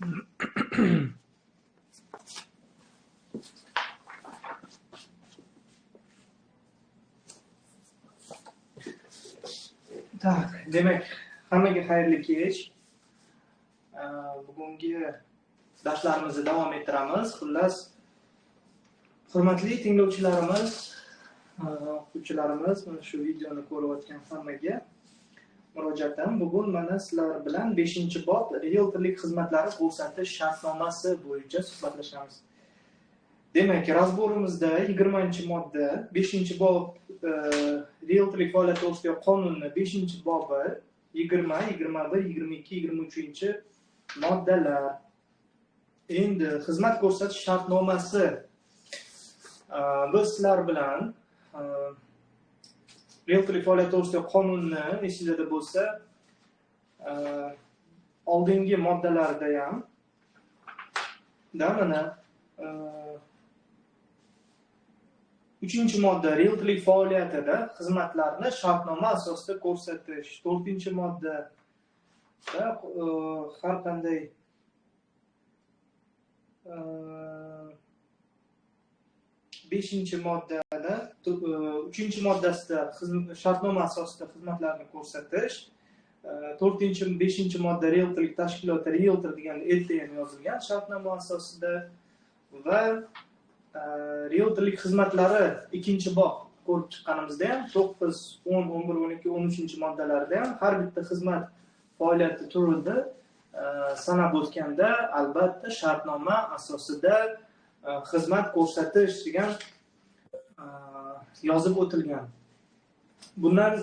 Tak, demak, hammaga xayrli kech. Bugungi darslarimizni davom ettiramiz. Xullas, hurmatli tinglovchilarimiz, o'quvchilarimiz, mana shu videoni ko'rayotgan hammaga murojaatim. Bugun mana sizlar bilan 5-bob realtorlik xizmatlari ko'rsatish shartnomasi bo'yicha suhbatlashamiz. Demak, razborimizda 20-modda 5-bob realtorlik faoliyati to'g'risidagi qonunning 5-bobi 20, 21, 22, 23-moddalar. Endi xizmat ko'rsatish shartnomasi. Biz sizlar bilan realtorlik faoliyati to'g'risidagi qonunni esingizda bo'lsa, oldingi moddalarda ham mana 3-modda realtorlik faoliyatida xizmatlarni shartnoma asosida ko'rsatish, 4-modda har qanday 5-moddada 3-moddasida shartnoma asosida xizmatlarni ko'rsatish, 4-5-modda realtorlik tashkiloti realtor degan erta ham yozilgan shartnoma asosida va realtorlik xizmatlari 2-bob ko'rib chiqqanimizda ham 9, 10, 11, 12, 13-moddalarda ham har bitta xizmat faoliyati turida sanab o'tganda albatta shartnoma asosida xizmat ko'rsatish degan yozib o'tilgan. Bundan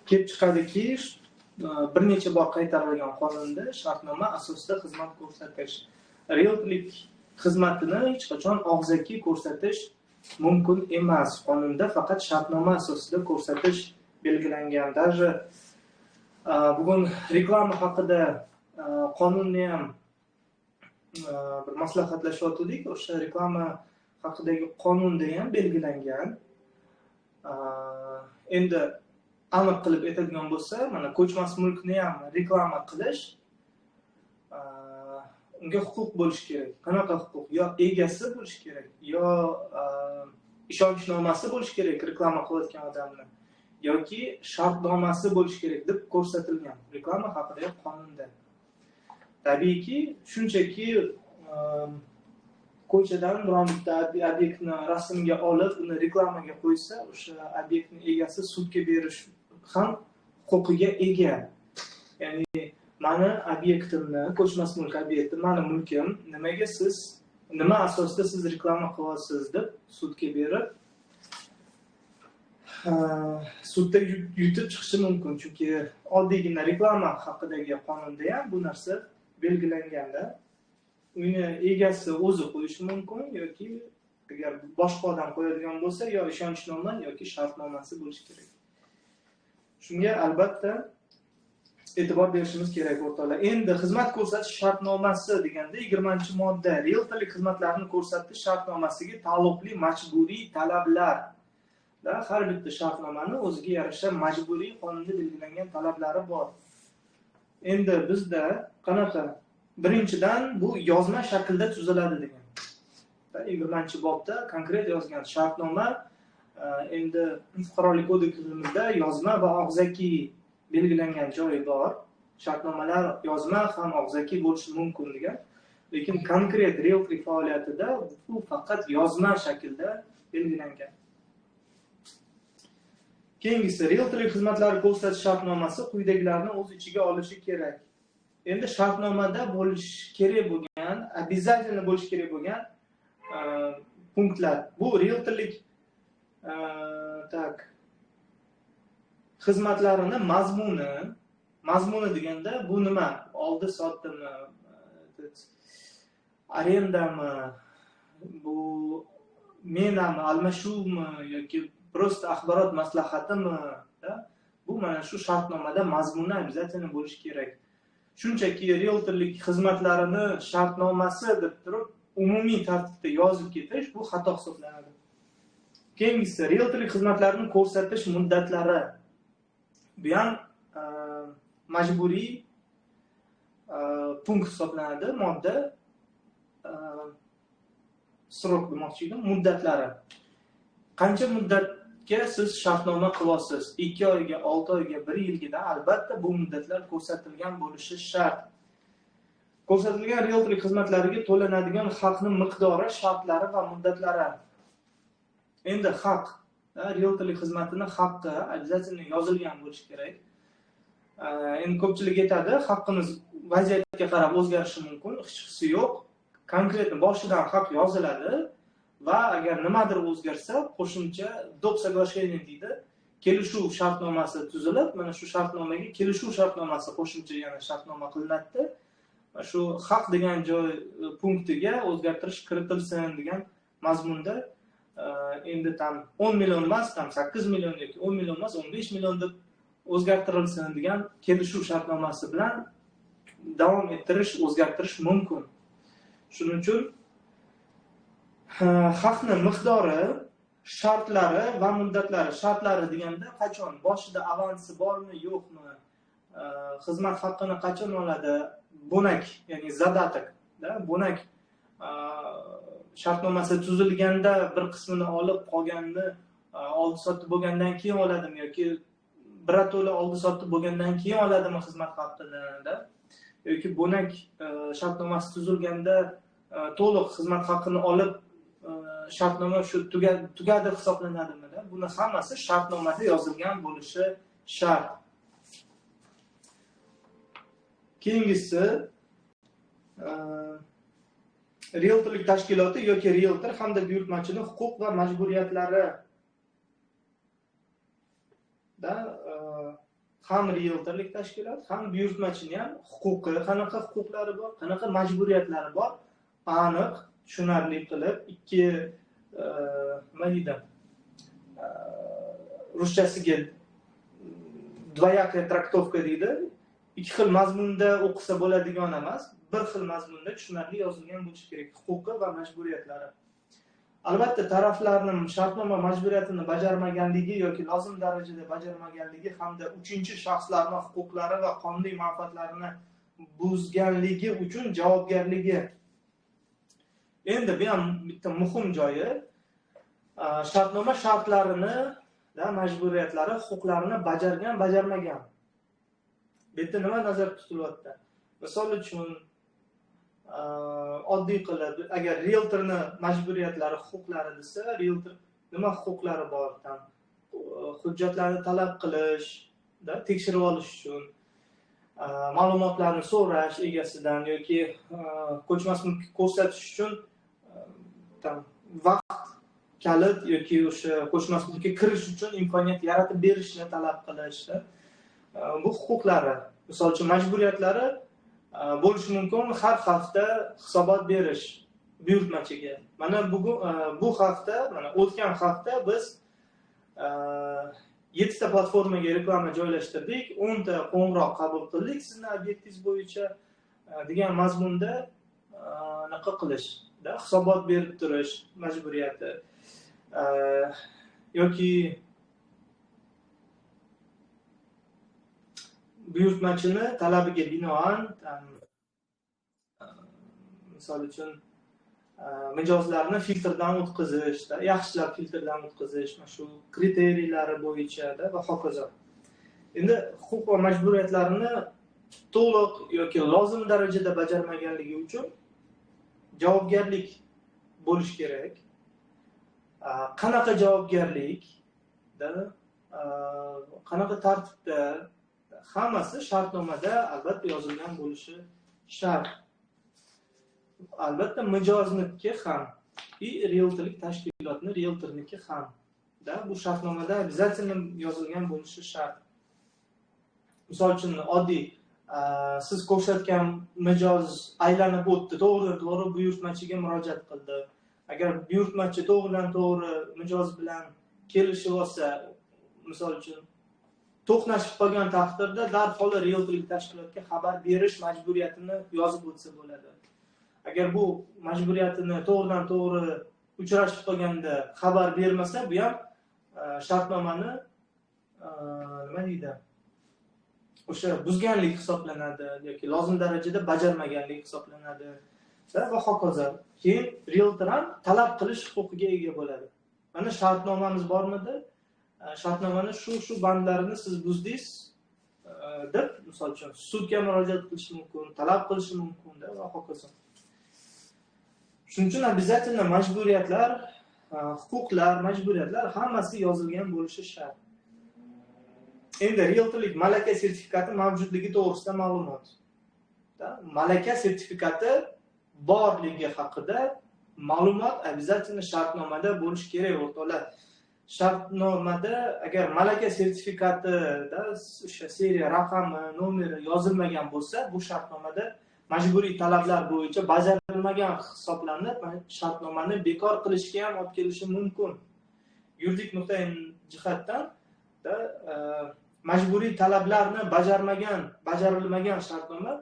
kelib chiqadiki, bir necha bor qaytarilgan qonunda shartnoma asosida xizmat ko'rsatish, realtorlik xizmatini hech qachon og'zaki ko'rsatish mumkin emas. Qonunda faqat shartnoma asosida ko'rsatish belgilangan. Даже bugun reklama haqida qonunni ham bir maslahatlashayotdik. O'sha reklama haqidagi qonunda ham belgilangan. Endi aniq qilib aytadigan bo'lsa, mana ko'chmas mulkni ham reklama qilish unga huquq bo'lishi kerak. Qanaqa huquq? Yo egasi bo'lishi kerak, yo ishonchnomasi bo'lishi kerak reklama qilayotgan odamni, yoki shartnomasi bo'lishi kerak deb ko'rsatilgan reklama haqidagi qonunda. Tabiiyki, shunchaki ko'chadan biron bitta obyektni rasmga olib, uni reklamaga qo'ysa, o'sha obyektning egasi sudga berish ham huquqiga ega. Ya'ni mani obyektimni, ko'chmas mulk obyekti, mani mulkim, nimaga siz, nima asosida siz reklama qilyapsiz deb sudga berib, sudda yutib chiqishi mumkin. Chunki oddiygina reklama haqidagi qonunda ham bu narsa belgilanganda, uni egasi o'zi qo'yishi mumkin yoki agar boshqa odam qo'yadigan bo'lsa, yo ishonchnoma yoki shartnomasi bo'lishi kerak. Shunga albatta e'tibor berishimiz kerak o'rtoqlar. Endi xizmat ko'rsatish shartnomasi deganda 20-modda realtorlik xizmatlarini ko'rsatish shartnomasiga taalluqli majburiy talablar. Har bitta shartnomani o'ziga yarasha majburiy qonunda belgilangan talablari bor. Endi bizda qanaqa? Birinchidan bu yozma shaklda tuziladi degan. 20-bobda konkret yozgan shartnoma endi fuqarolik kodeksimizda yozma va og'zaki belgilangan joyi bor. Shartnomalar yozma ham og'zaki bo'lishi mumkin degan. Lekin konkret realtorlik faoliyatida bu faqat yozma shaklda belgilangan. Keyingisi realtorlik xizmatlari ko'rsatish shartnomasi quyidagilarni o'z ichiga olishi kerak. Endi shartnomada bo'lish kerak bo'lgan, обязательно bo'lish kerak bo'lgan punktlar. Bu realtorlik xizmatlarini mazmuni deganda bu nima? Oldi sotdimi, arendami, bu menami, almashuvmi yoki prosta axborot maslahatimi? Bu mana shu shartnomada mazmuni обязательно bo'lishi kerak. Shunchaki realtorlik xizmatlarini shartnomasi deb turib umumiy tartibda yozib ketish bu xato hisoblanadi. Keyingisi realtorlik xizmatlarini ko'rsatish muddatlari. Bu ham majburiy punkt hisoblanadi. Modda srok demoqchi edim, muddatlari. Qancha muddatga siz shartnoma qilyapsiz? 2 oyga, 6 oyga, 1 yilga, albatta bu muddatlar ko'rsatilgan bo'lishi shart. Ko'rsatilgan realtorlik xizmatlariga to'lanadigan haqning miqdori, shartlari va muddatlari. Endi haq, realtorlik xizmatining haqqi обязательно yozilgan bo'lishi kerak. Endi ko'pchilik aytadi, haqqimiz vaziyatga qarab o'zgarishi mumkin, hech qisi yo'q. Konkretni boshidan haq yoziladi va agar nimadir o'zgarsa, qo'shimcha do'q соглашение deydi. Kelishuv shartnomasi tuzilib, mana shu shartnomaga kelishuv shartnomasi qo'shimcha yana shartnoma qilinadi. Shu haq degan joy punktiga o'zgartirish kiritilsin degan mazmunda endi tam 10 million emas, tam 8 million yoki 10 million emas, 15 million deb o'zgartirilsin degan kelishuv shartnomasi bilan davom ettirish, o'zgartirish mumkin. Shuning uchun haqning miqdori, shartlari va muddatlari. Shartlari deganda qachon, boshida avansi bormi, yo'qmi, xizmat haqqini qachon oladi, bo'nak, ya'ni zadatak, bo'nak shartnomasi tuzilganda bir qismini olib qolganini oldi sotdi bo'lgandan keyin oladimi yoki birato'la oldi sotdi bo'lgandan keyin oladimi xizmat haqqini, yoki bo'nak shartnomasi tuzilganda to'liq xizmat haqqini olib shartnoma shu tugadi hisoblanadimi? Buni hammasi shartnomada yozilgan bo'lishi shart. Keyingisi realtorlik tashkiloti yoki realtor hamda buyurtmachining huquq va majburiyatlari. Ham realtorlik tashkilot, ham buyurtmachining ham huquqi, qanaqa huquqlari bor, qanaqa majburiyatlari bor, aniq, tushunarli qilib ikki nima deydi? Ruschasiga dvoyakaya traktovka deydi. Ikki xil mazmunda o'qisa bo'ladigan emas, bir xil mazmunda tushunarli yozilgan bo'lishi kerak huquqi va majburiyatlari. Albatta, taraflarning shartnoma majburiyatini bajarmaganligi yoki lozim darajada bajarmaganligi hamda uchinchi shaxslarning huquqlari va qonuniy manfaatlarini buzganligi uchun javobgarligi. Endi bu ham bitta muhim joyi, shartnoma shartlarini, majburiyatlari, huquqlarini bajargan, bajarmagan. Bu yerda nima nazarda tutilyapti? Misol uchun oddiy qilib, agar realtorning majburiyatlari, huquqlari desa, realtor nima huquqlari bor? Hujjatlarni talab qilish, tekshirib olish uchun, ma'lumotlarni so'rash egasidan yoki ko'chmas mulkni ko'rsatish uchun vaqt, kalit yoki o'sha ko'chmas mulkka kirish uchun imkoniyat yaratib berishni talab qilish. Bu huquqlari. Misol uchun majburiyatlari bo'lishi mumkin, har hafta hisobot berish buyurtmachiga. Mana bu hafta, mana o'tgan hafta biz 7 ta platformaga reklama joylashtirdik, 10 ta qo'ng'iroq qabul qildik sizning obyektingiz bo'yicha degan mazmunda naqa qilish, hisobot berib turish majburiyati yoki buyurtmachini talabiga binoan misol uchun mijozlarni filtrdan o'tkazish, yaxshilab filtrdan o'tkazish, shu kriteriylari bo'yicha va hokazo. Endi huquq va majburiyatlarini to'liq yoki lozim darajada bajarmaganligi uchun javobgarlik bo'lishi kerak. Qanaqa javobgarlik, qanaqa tartibda, hammasi shartnomada albatta yozilgan bo'lishi shart. Albatta mijozniki ham, realtorlik tashkilotni realtorniki ham. Bu shartnomada обязательно yozilgan bo'lishi shart. Misol uchun oddiy siz ko'rsatgan mijoz aylanib o'tdi, to'g'ri buyurtmachiga murojaat qildi. Agar buyurtmachi to'g'ridan to'g'ri mijoz bilan kelishib olsa, misol uchun to'qnashib qolgan taqdirda darhol realtorlik tashkilotga xabar berish majburiyatini yozib o'tsa bo'ladi. Agar bu majburiyatini to'g'ridan to'g'ri uchrashib qolganda xabar bermasa, bu ham shartnomani nima deydi? o'sha buzganlik hisoblanadi yoki lozim darajada bajarmaganlik hisoblanadi va hokazo. Keyin realtor ham talab qilish huquqiga ega bo'ladi. Mana shartnomamiz bormidi? Shartnomani shu bandlarini siz buzdingiz deb, misol uchun, sudga murojaat qilish mumkin, talab qilish mumkin va hokazo. Shuning uchun обязательно majburiyatlar, huquqlar, majburiyatlar hammasi yozilgan bo'lishi shart. Endi realtorlik malaka sertifikati mavjudligi to'g'risida ma'lumot. Malaka sertifikati borligi haqida ma'lumot обязательно shartnomada bo'lishi kerak, o'rtoqlar. Shartnomada agar malaka sertifikatida o'sha seriya raqami, nomeri yozilmagan bo'lsa, bu shartnomada majburiy talablar bo'yicha bajarilmagan hisoblanib, shartnomani bekor qilishga ham olib kelishi mumkin. Yuridik nuqtai jihatdan majburiy talablarni bajarilmagan shartnoma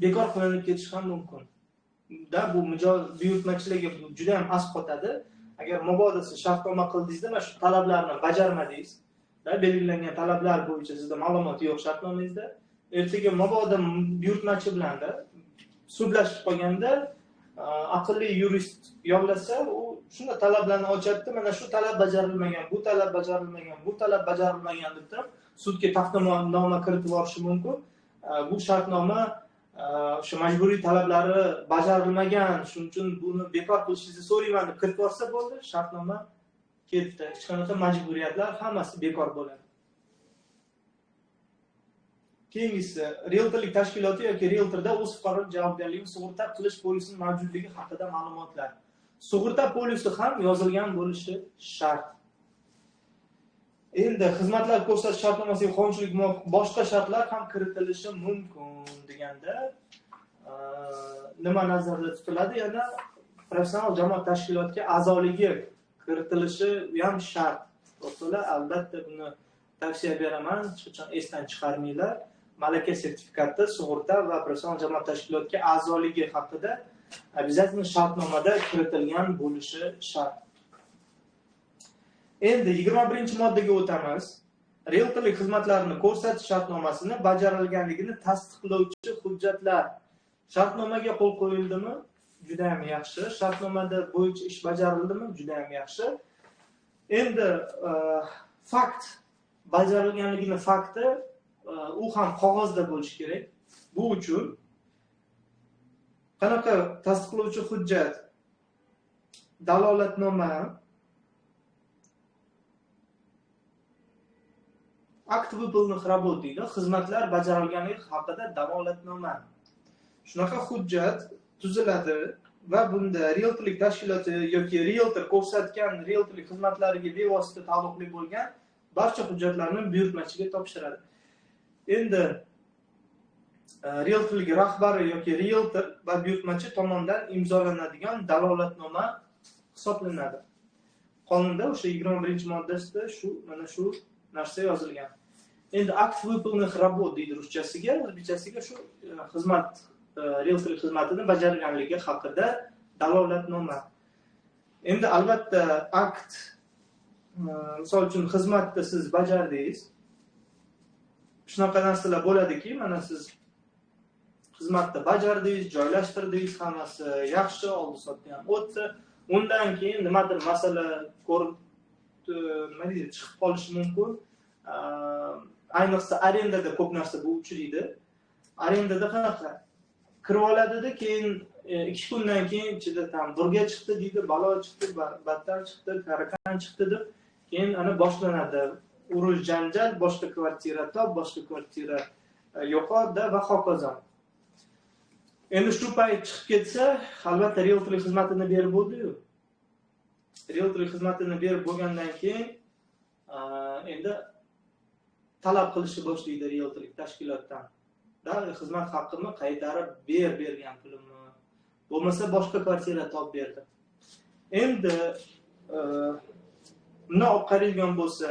bekor qilinib ketishi ham mumkin. Bu mijoz buyurtmachilarga juda ham asqotadi. Agar mabodo siz shartnoma qildingizda va shu talablarni bajarmadingiz, belgilangan talablar bo'yicha sizda ma'lumot yo'q shartnomangizda, ertaga mabodo buyurtmachi bilan sudlashib qolganda aqlli yurist yollasa, u shunday talablarni ochadi, mana shu talab bajarilmagan, bu talab bajarilmagan, bu talab bajarilmagan deb turib sudga taqdimnoma kiritib yuborishi mumkin. Bu shartnoma o'sha majburiy talablari bajarilmagan, shuning uchun buni bekor qilishingizni so'rayman deb kiritib yuborsa bo'ldi, shartnoma ketdi. Hech qanaqa majburiyatlar hammasi bekor bo'ladi. Keyingisi, realtorlik tashkiloti yoki realtorda o'z fuqarolik javobgarligini sug'urta qilish polisining mavjudligi haqida ma'lumotlar. Sug'urta polisi ham yozilgan bo'lishi shart. Endi xizmatlar ko'rsatish shartnomasiga qonunchilik muvofiq boshqa shartlar ham kiritilishi mumkin deganda nima nazarda tutiladi? Yana professional jamoat tashkilotiga a'zoligi kiritilishi ham shart. O'rtoqlar, albatta buni tavsiya beraman, hech qachon esdan chiqarmanglar. Malaka sertifikati, sug'urta va professional jamoat tashkilotiga a'zoligi haqida обязательно shartnomada kiritilgan bo'lishi shart. Endi 21-moddaga o'tamiz. Realtorlik xizmatlarini ko'rsatish shartnomasini bajarilganligini tasdiqlovchi hujjatlar. Shartnomaga qo'l qo'yildimi? Juda ham yaxshi. Shartnomada bo'yicha ish bajarildimi? Juda ham yaxshi. Endi fakt bajarilganligini fakti u ham qog'ozda bo'lishi kerak. Bu uchun qanaqa tasdiqlovchi hujjat? Dalolatnoma, akt выполненных работ deydi, xizmatlar bajarilganligi haqida dalolatnoma. Shunaqa hujjat tuziladi va bunda realtorlik tashkiloti yoki realtor ko'rsatgan realtorlik xizmatlariga bevosita taalluqli bo'lgan barcha hujjatlarni buyurtmachiga topshiradi. Endi realtorlik rahbari yoki realtor va buyurtmachi tomonidan imzolanadigan dalolatnoma hisoblanadi. Qonunda o'sha 21-moddasida mana shu narsa yozilgan. Endi akt выполненных работ deydi ruschasiga, o'zbekchasiga shu xizmat, realtorlik xizmatini bajarganligi haqida dalolatnoma. Endi albatta akt, misol uchun xizmatda siz bajardingiz. Shunaqa narsalar bo'ladiki, mana siz xizmatda bajardingiz, joylashtirdingiz, hammasi yaxshi, oldi-sotdi ham o'tdi. Undan keyin nimadir masala chiqib qolishi mumkin. Ayniqsa arendada ko'p narsa bu uchraydi. Arendada qanaqa kirib oladida, keyin 2 kundan keyin ichida tam burga chiqdi deydi, balo chiqdi, battar chiqdi, karakan chiqdi deb keyin ana boshlanadi. Urush janjal, boshqa kvartira top, boshqa kvartira yo'qotdi va hokazo. Endi shu payt chiqib ketsa, albatta realtorlik xizmatini berib bo'ldi-yu. Realtorlik xizmatini berib bo'lgandan keyin endi talab qilishni boshlaydi realtorlik tashkilotdan. Xizmat haqqimni qaytarib bergan pulimni. Bo'lmasa boshqa kvartira topib berdi. Endi buni olib qaraydigan bo'lsa,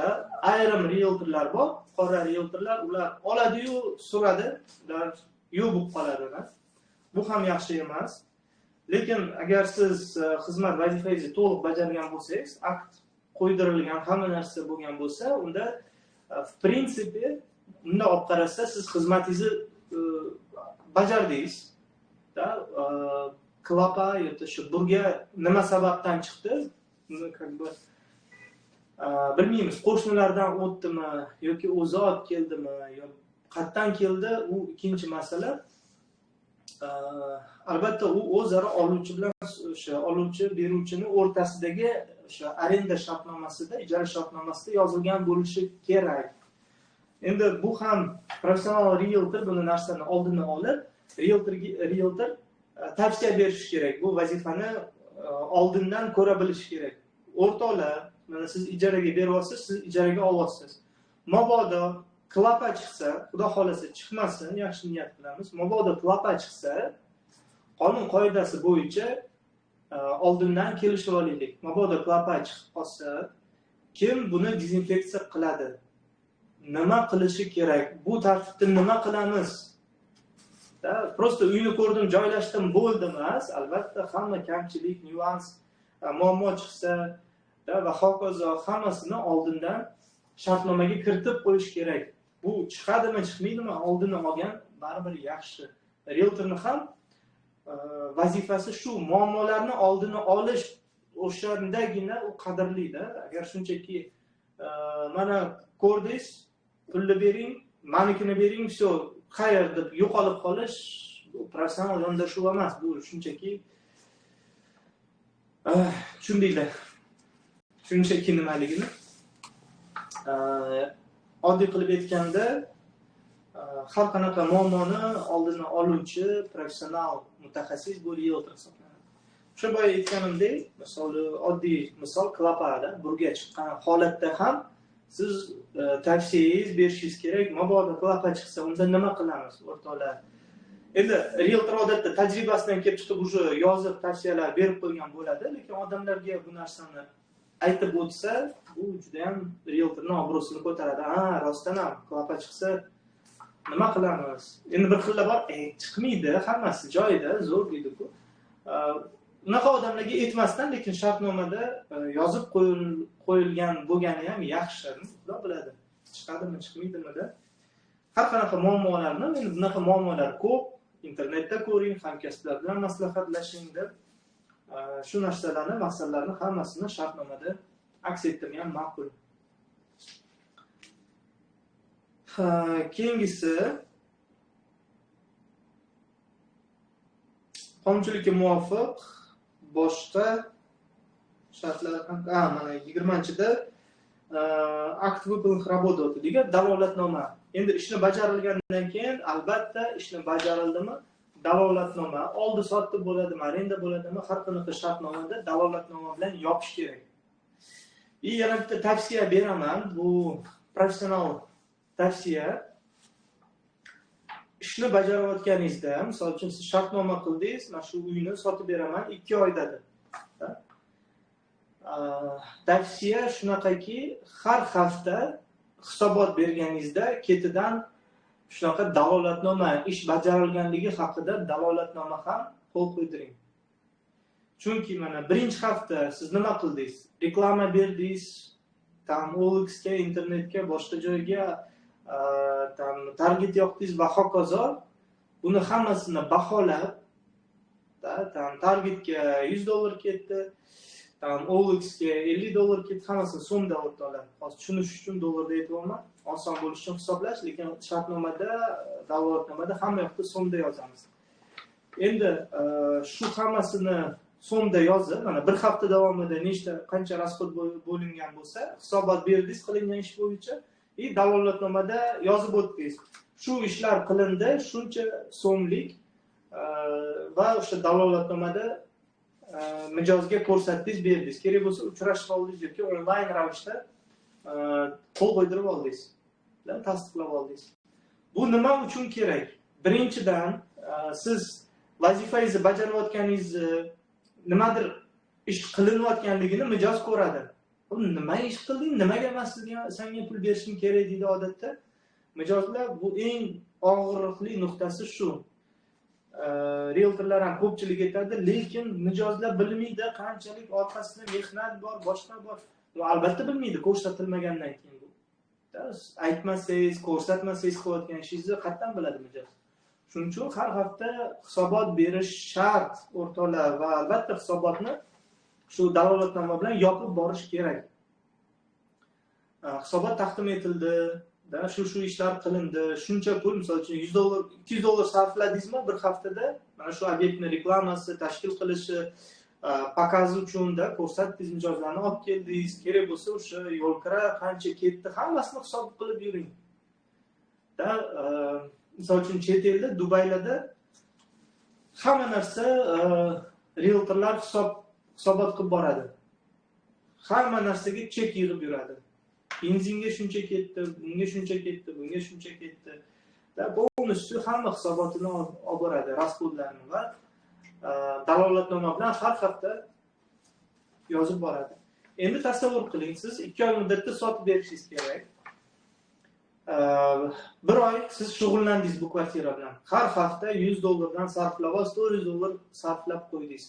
ayrim realtorlar bor, qora realtorlar, ular oladi-yu, so'radi, ular yo'q bo'lib qoladi. Bu ham yaxshi emas. Lekin agar siz xizmat vazifangizni to'liq bajargan bo'lsangiz, akt qo'ydirilgan, hamma narsa bo'lgan bo'lsa, unda в принципе unda olib qarasa siz xizmatingizni bajardingiz. Klapa yoki shu burga nima sababdan chiqdi? Bilmaymiz, qo'shnilardan o'tdimi yoki o'zi olib keldimi yoki qayerdan keldi, u ikkinchi masala. Albatta u o'zaro oluvchi bilan o'sha oluvchi beruvchini o'rtasidagi o'sha arenda shartnomasida, ijara shartnomasida yozilgan bo'lishi kerak. Endi bu ham professional realtor buni narsani oldini olib, realtor tavsiya berish kerak. Bu vazifani oldindan ko'ra bilish kerak. O'rtoqlar, mana siz ijaraga beryapsiz, siz ijaraga olyapsiz. Mabodo klapa chiqsa, xudo xolasa chiqmasin, yaxshi niyat qilamiz. Mabodo klapa chiqsa, qonun qoidasi bo'yicha oldindan kelishib olaylik. Mabodo klapa chiqib qolsa, kim buni dezinfeksiya qiladi? Nima qilishi kerak? Bu tartibda nima qilamiz? Prosta uyni ko'rdim, joylashdim, bo'ldi emas. Albatta hamma kamchilik, nyuans, muammo chiqsa va hokazo hammasini oldindan shartnomaga kiritib qo'yish kerak. Bu chiqadimi, chiqmaydimi, oldini olgan baribir yaxshi. Realtorni ham vazifasi shu, muammolarni oldini olish, o'shandagina u qadrli-da. Agar shunchaki mana ko'rdingiz, pulni bering, manikini bering, shu qayer deb yo'qolib qolish professional yondashuv emas. Bu shunchaki tushundinglar. Shunchaki nimaligini. Oddiy qilib aytganda, har qanaqa muammoni oldini oluvchi professional mutaxassis bu realtor hisoblanadi. O'sha boya aytganimdek, misoli oddiy misol klapada burga chiqqan holatda ham siz tavsiyangiz berishingiz kerak. Mabodo klapa chiqsa, unda nima qilamiz, o'rtoqlar? Endi realtor odatda tajribasidan kelib chiqib уже yozib tavsiyalar berib qo'ygan bo'ladi, lekin odamlarga bu narsani aytib o'tsa, bu juda ham realtorning obro'sini ko'taradi. Rostdan ham klapa chiqsa nima qilamiz? Endi bir xillar bor, chiqmaydi, hammasi joyida, zo'r deydi-ku. Unaqa odamlarga aytmasdan, lekin shartnomada yozib qo'yilgan bo'lgani ham yaxshi. Xudo biladi, chiqadimi, chiqmaydimi-da. Har qanaqa muammolarni, endi bunaqa muammolar ko'p, internetda ko'ring, hamkasblar bilan maslahatlashing deb shu narsalarni, maqsadlarni hammasini shartnomada aks ettirgan ma'qul. Keyingisi qonunchilikka muvofiq boshqa shartlar ham mana 20-da akt выполненных работ degan dalolatnoma. Endi ishni bajarilgandan keyin albatta ishni bajarildimi, dalolatnoma oldi sotdi bo'ladimi, arenda bo'ladimi, har qanaqa shartnomada dalolatnoma bilan yopish kerak. Yana bitta tavsiya beraman, bu professional tavsiya. Ishni bajarayotganingizda, misol uchun siz shartnoma qildingiz, mana shu uyni sotib beraman 2 oyda deb. Tavsiya shunaqaki, har hafta hisobot berganingizda ketidan shunaqa dalolatnoma, ish bajarilganligi haqida dalolatnoma ham qo'l qo'ydiring. Chunki mana birinchi hafta siz nima qildingiz? Reklama berdingiz, OLX-ga, internetga, boshqa joyga target yoqdingiz va hokazo. Buni hammasini baholab, targetga $100 ketdi, OLX-ga $50 ketdi, hammasini so'mda o'rtoqlar. Hozir tushunish uchun dollarda aytyapman. Oson bo'lish uchun hisoblash, lekin shartnomada, dalolatnomada hamma yoqda so'mda yozamiz. Endi shu hammasini so'mda yozib, mana bir hafta davomida qancha rasxod bo'lingan bo'lsa, hisobot berdingiz qilingan ish bo'yicha, dalolatnomada yozib o'tdingiz. Shu ishlar qilindi, shuncha so'mlik va o'sha dalolatnomada mijozga ko'rsatdingiz, berdingiz. Kerak bo'lsa uchrashib oldingiz yoki onlayn ravishda qo'l qo'ydirib oldingiz, tasdiqlab oldingiz. Bu nima uchun kerak? Birinchidan, siz vazifangizni bajarayotganingizni, nimadir ish qilinayotganligini mijoz ko'radi. Nima ish qilding, nimaga men senga pul berishim kerak deydi odatda. Mijozlar bu eng og'riqli nuqtasi shu. Realtorlar ham ko'pchilik aytadi, lekin mijozlar bilmaydi qanchalik orqasida mehnat bor, boshqa bor. U albatta bilmaydi ko'rsatilmagandan keyin bu. Aytmasangiz, ko'rsatmasangiz qilayotgan ishingizni qayerdan biladi mijoz? Shuning uchun har hafta hisobot berish shart o'rtoqlar va albatta hisobotni shu dalolatnoma bilan yopib borish kerak. Hisobot taqdim etildi, shu ishlar qilindi, shuncha pul, misol uchun $100, $200 sarfladingizmi bir haftada mana shu obyektni reklamasi, tashkil qilishi, pokazi uchun ko'rsatdingiz, mijozlarni olib keldingiz, kerak bo'lsa o'sha yo'lkira qancha ketdi, hammasini hisob qilib yuring. Misol uchun chet elda, Dubaylarda hamma narsa realtorlar hisobot qilib boradi. Hamma narsaga chek yig'ib yuradi. Benzinga shuncha ketdi, bunga shuncha ketdi, bunga shuncha ketdi. Polностью hamma hisobotini olib boradi, rasxodlarni va dalolatnoma bilan har hafta yozib boradi. Endi tasavvur qiling, siz 2 oy muddatda sotib berishingiz kerak. 1 oy siz shug'ullandingiz bu kvartira bilan. Har hafta $100 dan sarflab, $400 sarflab qo'ydingiz.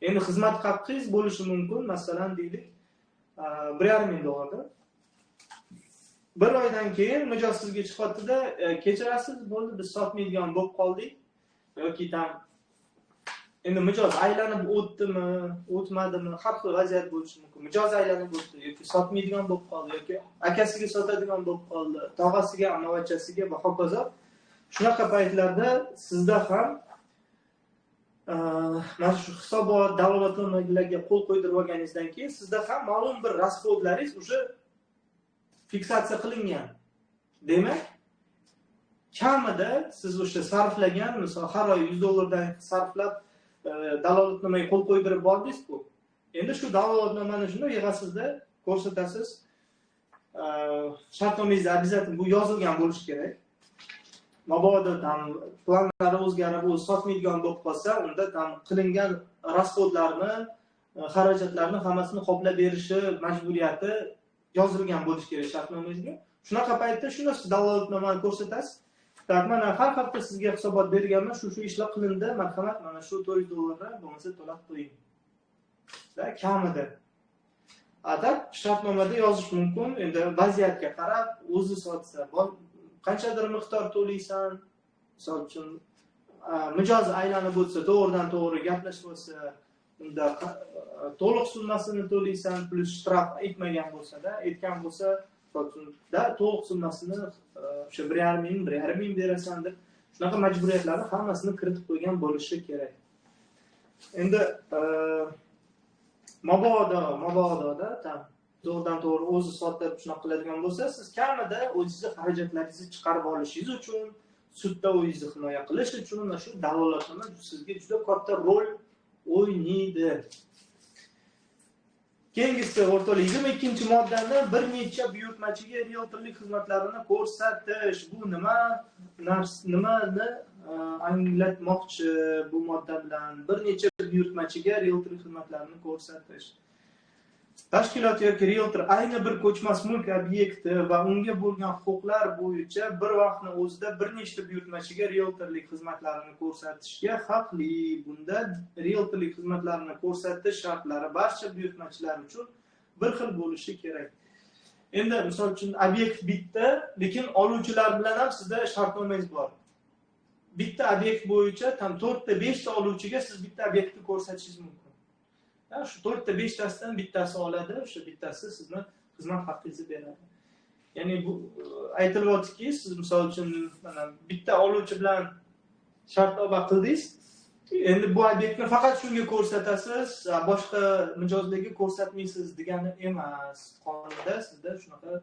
Endi xizmat haqqingiz bo'lishi mumkin, masalan deylik, $1,500. 1 oydan keyin mijoz sizga chiqadida, kechirasiz, bo'ldi, biz sotmaydigan bo'lib qoldik yoki endi mijoz aylanib o'tdimi, o'tmadimi, har xil vaziyat bo'lishi mumkin. Mijoz aylanib o'tdi yoki sotmaydigan bo'lib qoldi yoki akasiga sotadigan bo'lib qoldi, tog'asiga, amovachasiga va hokazo. Shunaqa paytlarda sizda ham mana shu hisobot, dalolatnomalarga qo'l qo'ydirib olganingizdan keyin sizda ham ma'lum bir rasxodlaringiz o'sha fiksatsiya qilingan. Demak, kamida siz o'sha sarflagan, misol har oy $100 dan sarflab dalolatnomaga qo'l qo'ydirib bordingiz-ku. Endi shu dalolatnomani shunday yig'asizda ko'rsatasiz. Shartnomangizda обязательно bu yozilgan bo'lishi kerak. Mabodo planlari o'zgarib, o'zi sotmaydigan bo'lib qolsa, unda qilingan rasxodlarni, xarajatlarni hammasini qoplab berishi majburiyati yozilgan bo'lishi kerak shartnomangizga. Shunaqa paytda shuni dalolatnomani ko'rsatasiz. Mana har hafta sizga hisobot berganman, shu ishlar qilindi, marhamat, mana shu $400 bo'lmasa to'lab qo'ying. Kamida. Adab shartnomada yozish mumkin. Endi vaziyatga qarab, o'zi sotsa, qanchadir miqdor to'laysan. Misol uchun mijoz aylanib o'tsa, to'g'ridan to'g'ri gaplashib o'tsa, unda to'liq summasini to'laysan, plus shtraf aytmagan bo'lsa-da, aytgan bo'lsa, to'liq summasini o'sha 1,5 ming berasan deb, shunaqa majburiyatlarni hammasini kiritib qo'ygan bo'lishi kerak. Endi mabododa to'g'ridan to'g'ri o'zi sotib shunaqa qiladigan bo'lsa, siz kamida o'zingizni xarajatlaringizni chiqarib olishingiz uchun, sudda o'zingizni himoya qilish uchun mana shu dalolatnoma sizga juda katta rol o'ynaydi. Keyingisi o'rtoqlar 22-moddani bir necha buyurtmachiga realtorlik xizmatlarini ko'rsatish. Bu nimani anglatmoqchi bu modda bilan? Bir necha buyurtmachiga realtorlik xizmatlarini ko'rsatish. Tashkilot yoki realtor ayni bir ko'chmas mulk obyekti va unga bo'lgan huquqlar bo'yicha bir vaqtning o'zida bir nechta buyurtmachiga realtorlik xizmatlarini ko'rsatishga haqli. Bunda realtorlik xizmatlarini ko'rsatish shartlari barcha buyurtmachilar uchun bir xil bo'lishi kerak. Endi misol uchun obyekt bitta, lekin oluvchilar bilan ham sizda shartnomangiz bor. Bitta obyekt bo'yicha 4 ta 5 ta oluvchiga siz bitta obyektni ko'rsatishingiz mumkin. Shu 4 ta 5 tasidan bittasi oladi, o'sha bittasi sizni xizmat haqqingizni beradi. Ya'ni bu aytilyaptiki, siz misol uchun mana bitta oluvchi bilan shartnoma qildingiz. Endi bu obyektni faqat shunga ko'rsatasiz, boshqa mijozlarga ko'rsatmaysiz degani emas. Qonunda sizda shunaqa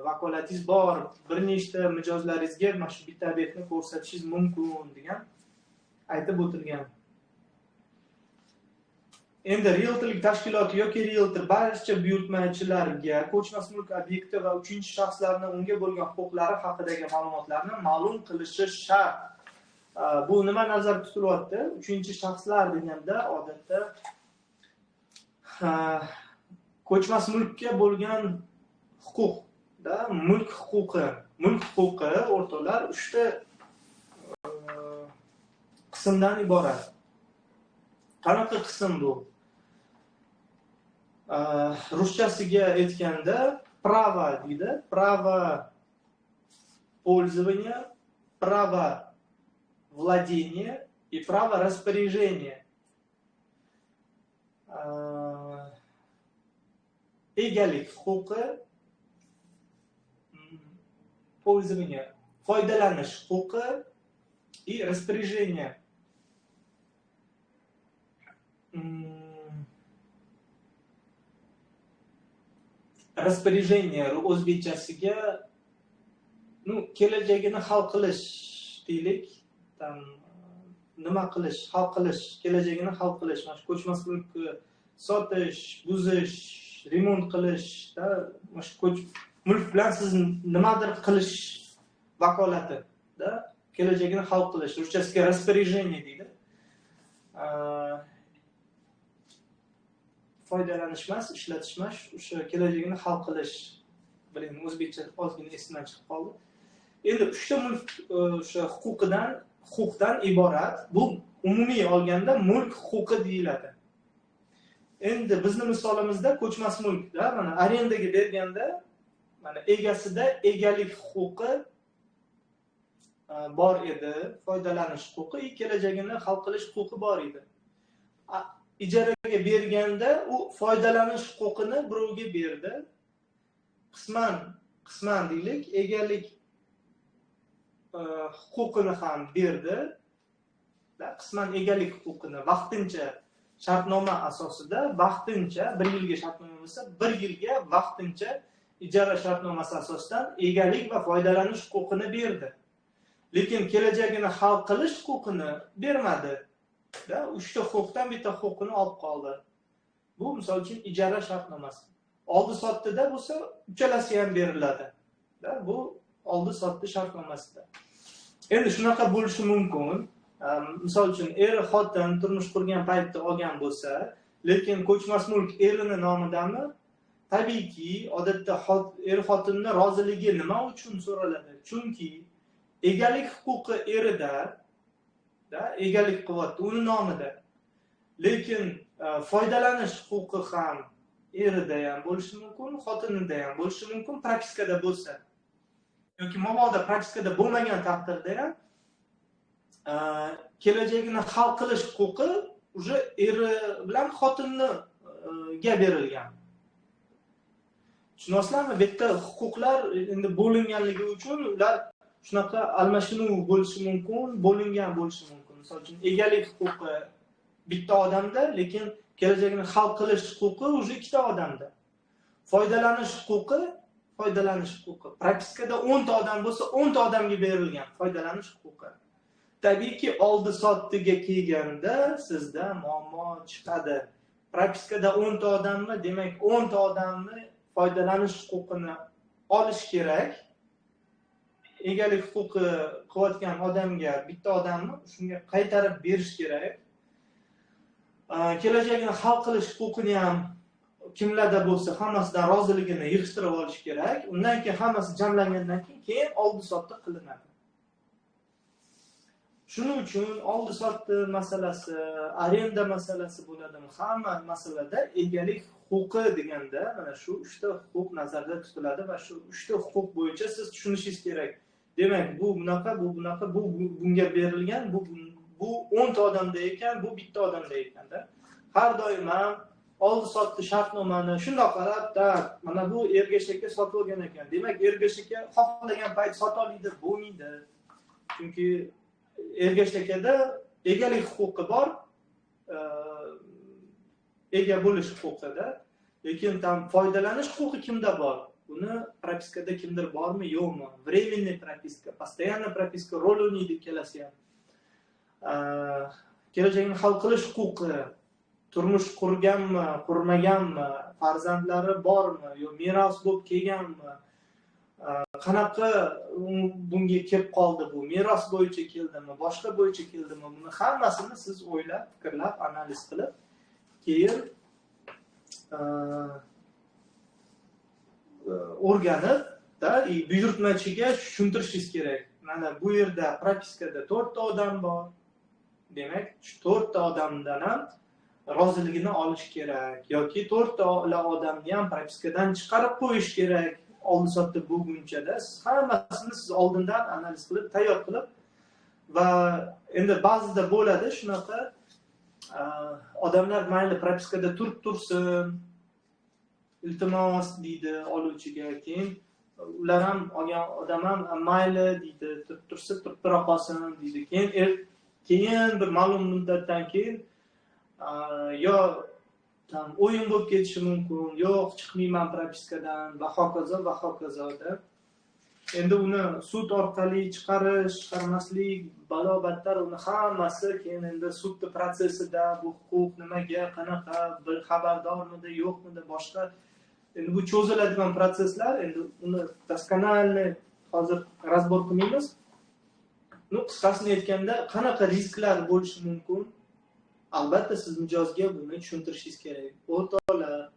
vakolatingiz bor. Bir nechta mijozlaringizga mana shu bitta obyektni ko'rsatishingiz mumkin degan aytib o'tilgan. Endi realtorlik tashkiloti yoki realtor barcha buyurtmachilarga ko'chmas mulk obyekti va 3-shaxslarning unga bo'lgan huquqlari haqidagi ma'lumotlarni ma'lum qilishi shart. Bu nima nazarda tutilyapti? 3-shaxslar deganda odatda ko'chmas mulkka bo'lgan huquqda mulk huquqi o'rtoqlar 3 ta qismdan iborat. Qanaqa qism bu? Ruschasiga aytganda право deydi, право пользования, право владения и право распоряжения. Egalik huquqi, пользование, foydalanish huquqi и распоряжение. Распоряжение o'zbekchasiga kelajagini hal qilish deylik, nima qilish, hal qilish, kelajagini hal qilish, mana shu ko'chmas mulkni sotish, buzish, remont qilish, mana shu mulk bilan siz nimadir qilish vakolati, kelajagini hal qilish, ruschasiga распоряжение deydi. Foydalanish emas, ishlatish emas, o'sha kelajagini hal qilish. Biling, o'zbekcha ozgina esimdan chiqib qoldi. Endi uchta mulk o'sha huquqdan iborat. Bu umumiy olganda mulk huquqi deyiladi. Endi bizning misolimizda ko'chmas mulkda, mana arendaga berganda, mana egasida egalik huquqi bor edi, foydalanish huquqi, kelajagini hal qilish huquqi bor edi. Ijaraga berganda u foydalanish huquqini birovga berdi. Qisman deylik, egalik huquqini ham berdi. Qisman egalik huquqini vaqtincha shartnoma asosida, vaqtincha 1 yilga shartnoma bo'lsa, 1 yilga vaqtincha ijara shartnomasi asosidan egalik va foydalanish huquqini berdi. Lekin kelajagini hal qilish huquqini bermadi. Uchta huquqdan bitta huquqini olib qoldi. Bu misol uchun ijara shartnomasi. Oldi sotdida bo'lsa, uchalasi ham beriladi. Bu oldi sotdi shartnomasida. Endi shunaqa bo'lishi mumkin. Misol uchun xotin turmush qurgan paytda olgan bo'lsa, lekin ko'chmas mulk erini nomidami? Tabiiyki, odatda xotinning roziligi nima uchun so'raladi? Chunki egalik huquqi erida, egalik qilyapti uni nomida. Lekin foydalanish huquqi ham erida ham bo'lishi mumkin, xotinida ham bo'lishi mumkin, propiskada bo'lsa. Yoki mabodo propiskada bo'lmagan taqdirda ham kelajagini hal qilish huquqi уже eri bilan xotinniga berilgan. Tushunasizlarmi? Bu yerda huquqlar endi bo'linganligi uchun ular shunaqa almashinuv bo'lishi mumkin, bo'lingan bo'lishi mumkin. Misol uchun egalik huquqi bitta odamda, lekin kelajagini hal qilish huquqi уже ikkita odamda. Foydalanish huquqi propiskada 10 ta odam bo'lsa, 10 ta odamga berilgan foydalanish huquqi. Tabiiyki, oldi sotdiga kelganda sizda muammo chiqadi. Propiskada 10 ta odammi, demak 10 ta odamni foydalanish huquqini olish kerak. Egalik huquqi qilayotgan odamga bitta odamni shunga qaytarib berish kerak. Kelajagini hal qilish huquqini ham kimlarda bo'lsa hammasidan roziligini yig'ishtirib olish kerak. Undan keyin hammasi jamlangandan keyin oldi sotdi qilinadi. Shuning uchun oldi sotdi masalasi, arenda masalasi bo'ladimi? Hamma masalada egalik huquqi deganda mana shu 3 ta huquq nazarda tutiladi va shu 3 ta huquq bo'yicha siz tushunishingiz kerak. Demak, bu bunaqa, bu bunga berilgan, bu 10 ta odamda ekan, bu bitta odamda ekanda. Har doim ham oldi sotdi shartnomani shundoq qarab, mana bu ergashakka sotib olgan ekan. Demak, ergashakka xohlagan payt sota oladi, bo'lmaydi. Chunki ergashakda egalik huquqi bor, ega bo'lish huquqida, lekin foydalanish huquqi kimda bor? Buni propiskada kimdir bormi, yo'qmi? Временный propiska, постоянный propiska rol o'ynaydi ikkalasi ham. Kelajagini hal qilish huquqi, turmush qurganmi, qurmaganmi, farzandlari bormi, yo meros bo'lib kelganmi, qanaqa bunga kelib qoldi, bu meros bo'yicha keldimi, boshqa bo'yicha keldimi, buni hammasini siz o'ylab, fikrlab, analiz qilib, keyin o'rganib, buyurtmachiga tushuntirishingiz kerak. Mana bu yerda propiskada 4 ta odam bor. Demak, 4 ta odamdan ham roziligini olish kerak yoki 4 ta odamni ham propiskadan chiqarib qo'yish kerak. Oldi sotdi bo'lgunchada siz hammasini siz oldindan analiz qilib, tayyor qilib va endi ba'zida bo'ladi shunaqa odamlar mayli propiskada tursin, iltimos deydi oluvchiga, keyin ular ham olgan odam ham mayli deydi, tursa turib tura qolsin deydi. Keyin bir ma'lum muddatdan keyin yo o'yin bo'lib ketishi mumkin, yo'q chiqmayman propiskadan va hokazoda. Endi uni sud orqali chiqarmaslik, balo-battar uni hammasi keyin endi sud protsessida bu huquq nimaga, qanaqa, bir xabardormidi, yo'qmidi, boshqa. Endi bu cho'ziladigan proseslar, endi uni doskонально hozir razbor qilmaymiz. Qisqasini aytganda, qanaqa risklar bo'lishi mumkin? Albatta siz mijozga buni tushuntirishingiz kerak. O'rtoqlar,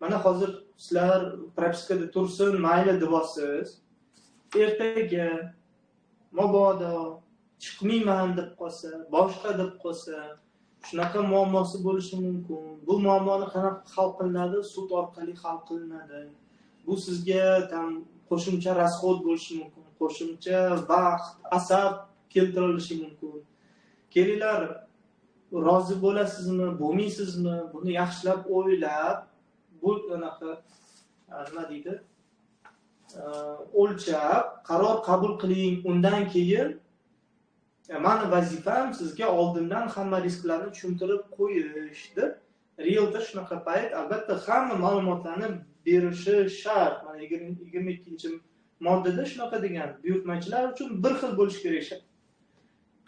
mana hozir sizlar propiskada tursin, mayli deyapsiz. Ertaga mabodo chiqmayman deb qolsa, boshqa deb qolsa, shunaqa muammosi bo'lishi mumkin. Bu muammoni qanaqa hal qilinadi? Sud orqali hal qilinadi. Bu sizga qo'shimcha rasxod bo'lishi mumkin, qo'shimcha vaqt, asab keltirilishi mumkin. Kelinglar, rozi bo'lasizmi, bo'lmaysizmi? Buni yaxshilab o'ylab, bu anaqa nima deydi? O'lchab, qaror qabul qiling. Undan keyin meni vazifam sizga oldindan hamma risklarni tushuntirib qo'yishdir. Realtor shunaqa payt albatta hamma ma'lumotlarni berishi shart. Mana 22-moddada shunaqa degan, buyurtmachilar uchun bir xil bo'lish kerak.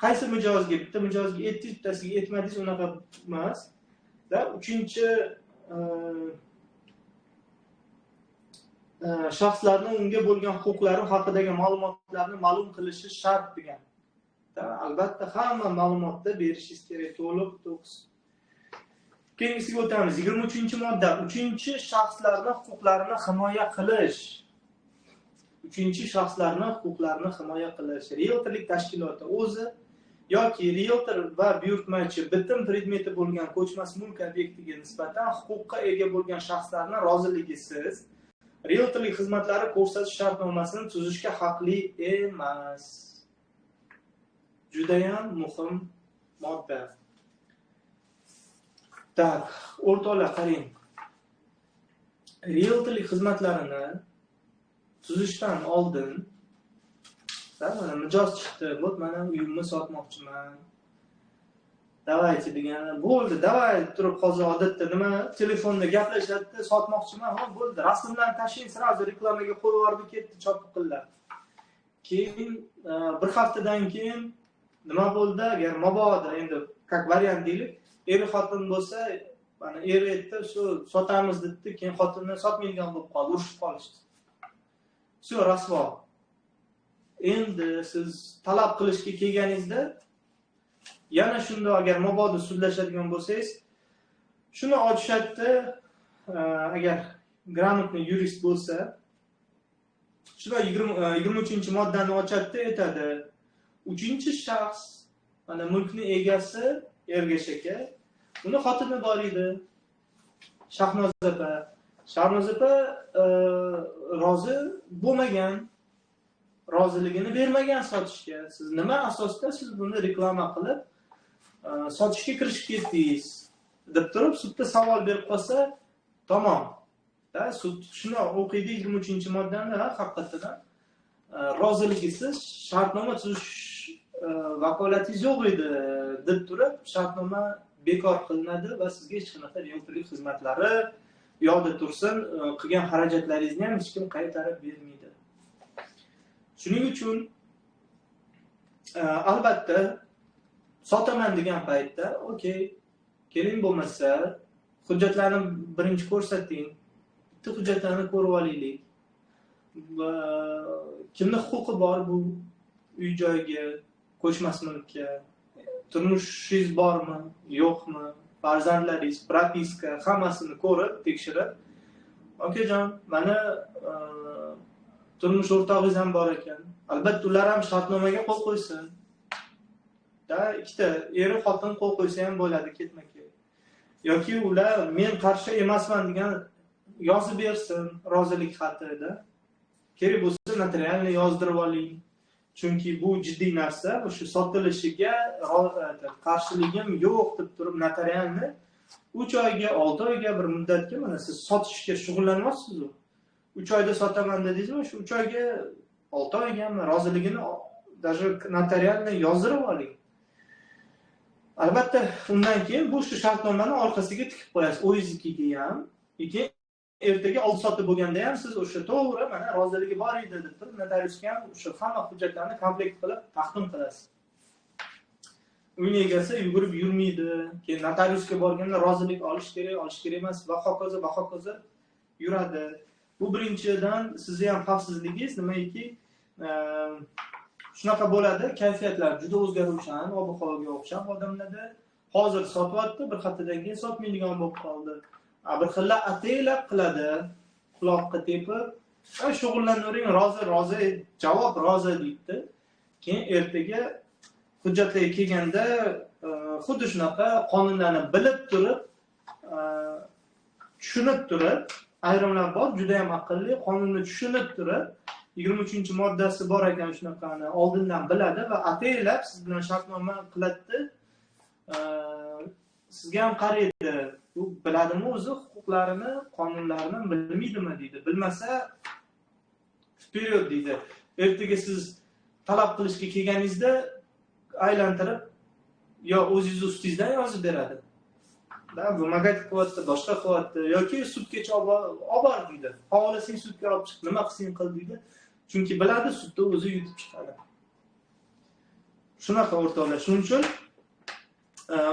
Qaysi mijozga, bitta mijozga aytdingiz, bittasiga aytmadingiz, unaqa emas. Da 3-chi shaxslarning unga bo'lgan huquqlari haqidagi ma'lumotlarni ma'lum qilishi shart degan. Albatta hamma ma'lumotni berishingiz kerak, to'liq to'kis. Keyingisiga o'tamiz. 23-modda 3-chi shaxslarning huquqlarini himoya qilish. 3-chi shaxslarning huquqlarini himoya qilish. Realtorlik tashkiloti o'zi yoki realtor va buyurtmachi bitim predmeti bo'lgan ko'chmas mulk obyektiga nisbatan huquqqa ega bo'lgan shaxslarning roziligisiz realtorlik xizmatlari ko'rsatish shartnomasini tuzishga haqli emas. Juda ham muhim modda. Tak, o'rtoqlar qarang. Realtorlik xizmatlarini tuzishdan oldin mana mijoz chiqdi, bo'p, mana uyimni sotmoqchiman. Davaychi degani, bo'ldi, davay turib hozir odatda nima telefonda gaplashadi, sotmoqchiman, ha bo'ldi, rasmlarni tashing, sразу reklamaga qo'yib yubordi, ketdi, chop qildilar. Keyin bir haftadan keyin nima bo'ldi? Agar mabodo endi как variant deylik, xotin bo'lsa, mana aytdi, shu sotamiz dedi, keyin xotinni sotmaydigan bo'lib qoldi, urushib qolishdi. Shu rasvo. Endi siz talab qilishga kelganingizda yana shunda agar mabodo sudlashadigan bo'lsangiz, shuni ochishadi, agar gрамотный yurist bo'lsa, shuna 23-moddani ochadi, aytadi. 3-chi shaxs, mana mulkni egasi Ergash aka, uni xotini bor edi. Shahnoza opa. Shahnoza opa rozi bo'lmagan, roziligini bermagan sotishga. Siz nima asosda siz buni reklama qilib sotishga kirishib ketdingiz deb turib sudda savol berib qolsa, tamom. Da sud shuni o'qiydi 23-moddani, haqiqatan roziligisiz shartnoma tuzish vakolatingiz yo'q edi deb turib shartnoma bekor qilinadi va sizga hech qanaqa realtorlik xizmatlari yo'lda tursin, qilgan xarajatlaringizni ham hech kim qaytarib bermaydi. Shuning uchun albatta sotaman degan paytda, okey, keling bo'lmasa hujjatlarni birinchi ko'rsating, bitta hujjatlarni ko'rib olaylik. Kimning huquqi bor bu uy joyga, ko'chmas mulkka? Turmushingiz bormi, yo'qmi? Farzandlaringiz, propiska, hammasini ko'rib, tekshirib, okajon, mana turmush o'rtog'ingiz ham bor ekan. Albatta ular ham shartnomaga qo'l qo'ysin. Da ikkita eri xotin qo'l qo'ysa ham bo'ladi, ketma-ket. yoki ular men qarshi emasman degan yozib bersin rozilik xatida. Kerak bo'lsa notarialni yozdirib oling. Chunki bu jiddiy narsa, o'sha sotilishiga qarshiligim yo'q deb turib notarialni 3 oyga, 6 oyga bir muddatga mana siz sotishga shug'ullanyapsiz. 3 oyda sotaman dedingizmi, shu 3 oyga, 6 oygami roziligini даже notarialni yozdirib oling. Albatta, undan keyin bu shu shartnomani orqasiga tikib qo'yasiz. O'zingizga ham, keyin ertaga oldi sotib bo'lganda ham siz o'sha to'g'ri mana roziligi bor edi deb turib notariusga ham o'sha hamma hujjatlarni komplekt qilib taqdim qilasiz. Uy egasi yugurib yurmaydi. Keyin notariusga borganda rozilik olish kerak emas va hokazo yuradi. Bu birinchidan sizni ham xavfsizligingiz nimaiki, shunaqa bo'ladi, kayfiyatlar juda o'zgaruvchan, ob-havoga o'xshab odamlarda hozir sotyapti, bir haftadan keyin sotmaydigan bo'lib qoldi. Bir xilla ataylab qiladi, quloqqa tepib, shug'ullanavering, rozi, javob rozi deydi. Keyin ertaga hujjatlarga kelganda xuddi shunaqa qonunlarni bilib turib, tushunib turib, ayrimlar bor, juda ham aqlli, qonunni tushunib turib, 23-moddasi bor ekan shunaqani oldindan biladi va ataylab siz bilan shartnoma qiladi. Sizga ham qaraydi. Bu biladimi o'zi huquqlarini, qonunlarini bilmaydimi deydi. Bilmasa vперед deydi. Ertaga siz talab qilishga kelganingizda aylantirib yo o'zingiz ustingizdan yozib beradi. Bu magat qilyapti, boshqa qilyapti yoki sudgacha olib bor deydi. Havolasing sudga olib chiq, nima qilsang qil deydi. Chunki biladi, sudda o'zi yutib chiqadi. Shunaqa o'rtoqlar. Shuning uchun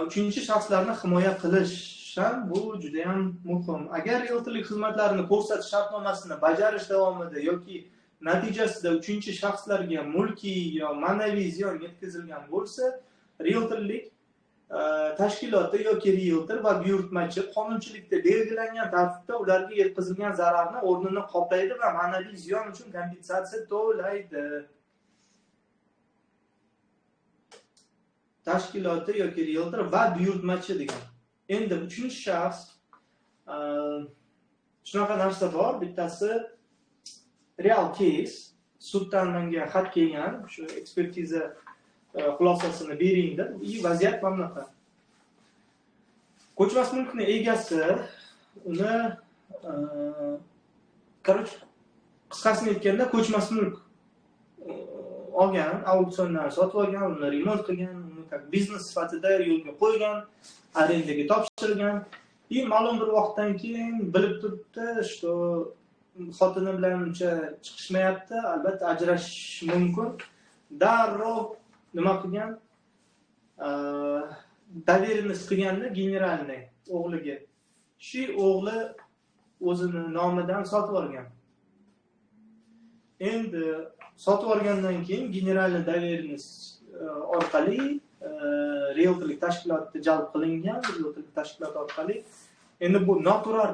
uchinchi shaxslarni himoya qilish ham bu juda ham muhim. Agar realtorlik xizmatlarini ko'rsatish shartnomasini bajarish davomida yoki natijasida uchinchi shaxslarga mulkiy yo ma'naviy ziyon yetkazilgan bo'lsa, realtorlik tashkiloti yoki realtor va buyurtmachi qonunchilikda belgilangan tartibda ularga yetkazilgan zararni o'rnini qoplaydi va ma'naviy ziyon uchun kompensatsiya to'laydi. Tashkiloti yoki realtor va buyurtmachi degan. Endi uchinchi shaxs shunaqa narsa bor, bittasi real case, suddan menga xat kelgan, shu ekspertiza xulosasini bering deb. Vaziyat mana bunaqa. Ko'chmas mulkning egasi uni qisqasini aytganda ko'chmas mulk olgan, auksiondan sotib olgan, uni remont qilgan, uni biznes sifatida yo'lga qo'ygan, arendaga topshirgan. Ma'lum bir vaqtdan keyin bilib turibdi, что xotini bilan uncha chiqishmayapti, albatta ajrashish mumkin. Darrov nima qilgan? Доверенность qilganda generalni o'g'liga. Shu o'g'li o'zini nomidan sotib olgan. Endi sotib olgandan keyin generalni доверенность orqali realtorlik tashkilotida jalb qilingan, realtorlik tashkiloti orqali. Endi bu noturar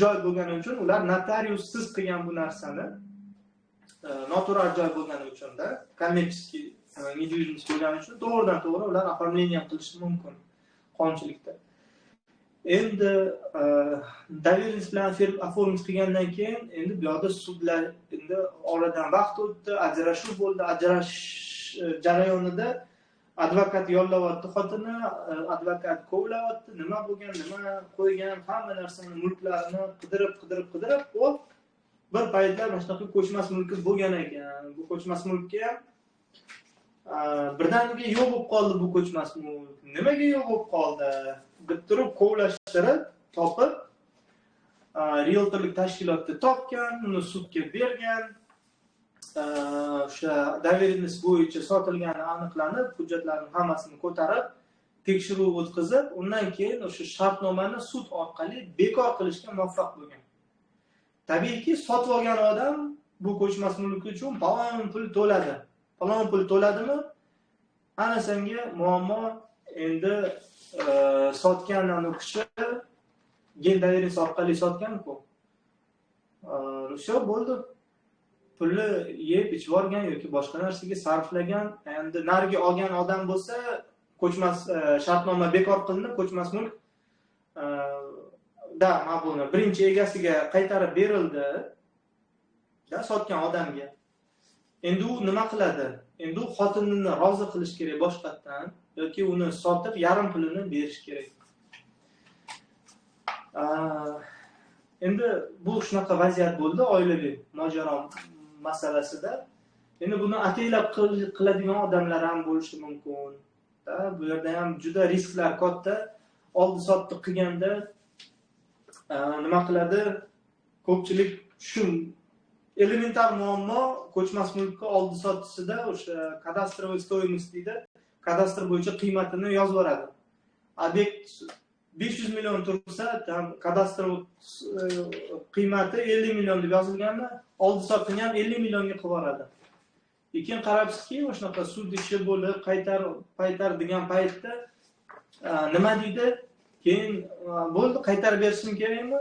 joy bo'lgani uchun ular notariussiz qilgan bu narsani. Noturar joy bo'lgani uchun-da, kommersiy недвижимость bo'lgani uchun to'g'ridan-to'g'ri ular оформление qilishi mumkin qonunchilikda. Endi доверенность bilan оформить qilgandan keyin endi bu yoqda sudlar endi oradan vaqt o'tdi, ajrashuv bo'ldi, ajrashish jarayonida advokat yollayapti xotini, advokat kovlayapti, nima bo'lgan, nima qo'ygan, hamma narsani, mulklarini qidirib, bir paytlar mana shunaqa ko'chmas mulki bo'lgan ekan. Bu ko'chmas mulkka birdaniga yo'q bo'lib qoldi bu ko'chmas mulk. Nimaga yo'q bo'lib qoldi? Deb turib kovlashtirib, topib, realtorlik tashkilotida topgan, uni sudga bergan. O'sha доверенность bo'yicha sotilgani aniqlanib, hujjatlarning hammasini ko'tarib, tekshiruv o'tkazib, undan keyin o'sha shartnomani sud orqali bekor qilishga muvaffaq bo'lgan. Tabiiyki, sotib olgan odam bu ko'chmas mulk uchun palon pul to'ladi. Palon pul to'ladimi? Ana senga muammo. Endi sotgan anu kishi doверенность orqali sotgan-ku. O'sha bo'ldi. Pulni yeb ichib olgan yoki boshqa narsaga sarflagan. Endi nariga olgan odam bo'lsa, ko'chmas shartnoma bekor qilindi, ko'chmas mulk mana buni birinchi egasiga qaytarib berildi, sotgan odamga. Endi u nima qiladi? Endi u xotinini rozi qilish kerak boshqatdan yoki uni sotib yarim pulini berish kerak. Endi bu shunaqa vaziyat bo'ldi oilaviy mojaro masalasida. Endi buni ataylab qiladigan odamlar ham bo'lishi mumkin. Bu yerda ham juda risklar katta. Oldi-sotdi qilganda nima qiladi? Ko'pchilik shu elementar muammo ko'chmas mulkka oldi-sottisida o'sha kadastrovый стоимость deydi. Kadastr bo'yicha qiymatini yozib yoradi. Obyekt 500 million tursa, kadastr qiymati 50 million deb yozilganmi, oldi-sotdini ham 50 millionga qilib yoradi. Lekin qarabsizki, o'shanaqa sud ishi bo'lib qaytar degan paytda nima deydi? Keyin bo'ldi, qaytarib berishim kerakmi?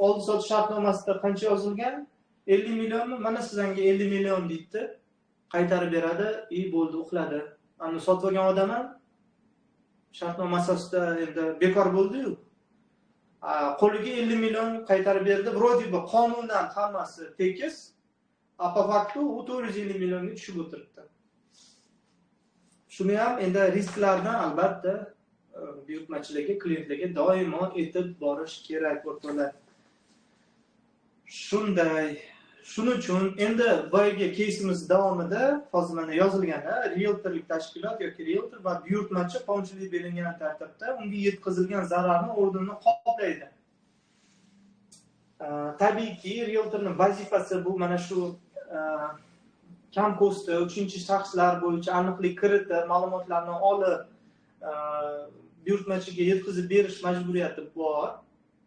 Oldi-sot shartnomasida qancha yozilgan? 50 millionmi? Mana sizga 50 million deydi. Qaytarib beradi, bo'ldi, uxladi. Ani sotib olgan odam ham shartnoma asosida endi bekor bo'ldi-yu. Qo'liga 50 million qaytarib berdi. Vrodi bu qonundan hammasi tekis. Po faktu u 450 millionga tushib o'tiribdi. Shuni ham endi risklardan albatta buyurtmachilarga, klientlarga doimo aytib borish kerak o'rtoqlar. Shunday. Shuning uchun endi boyagi keysimiz davomida hozir mana yozilganda realtorlik tashkilot yoki realtor va buyurtmachi qonunchilik berilgan tartibda unga yetkazilgan zararni o'rnini qoplaydi. Tabiiyki, realtorning vazifasi bu mana shu kam ko'sti, uchinchi shaxslar bo'yicha aniqlik kiritib, ma'lumotlarni olib, buyurtmachiga yetkazib berish majburiyati bor,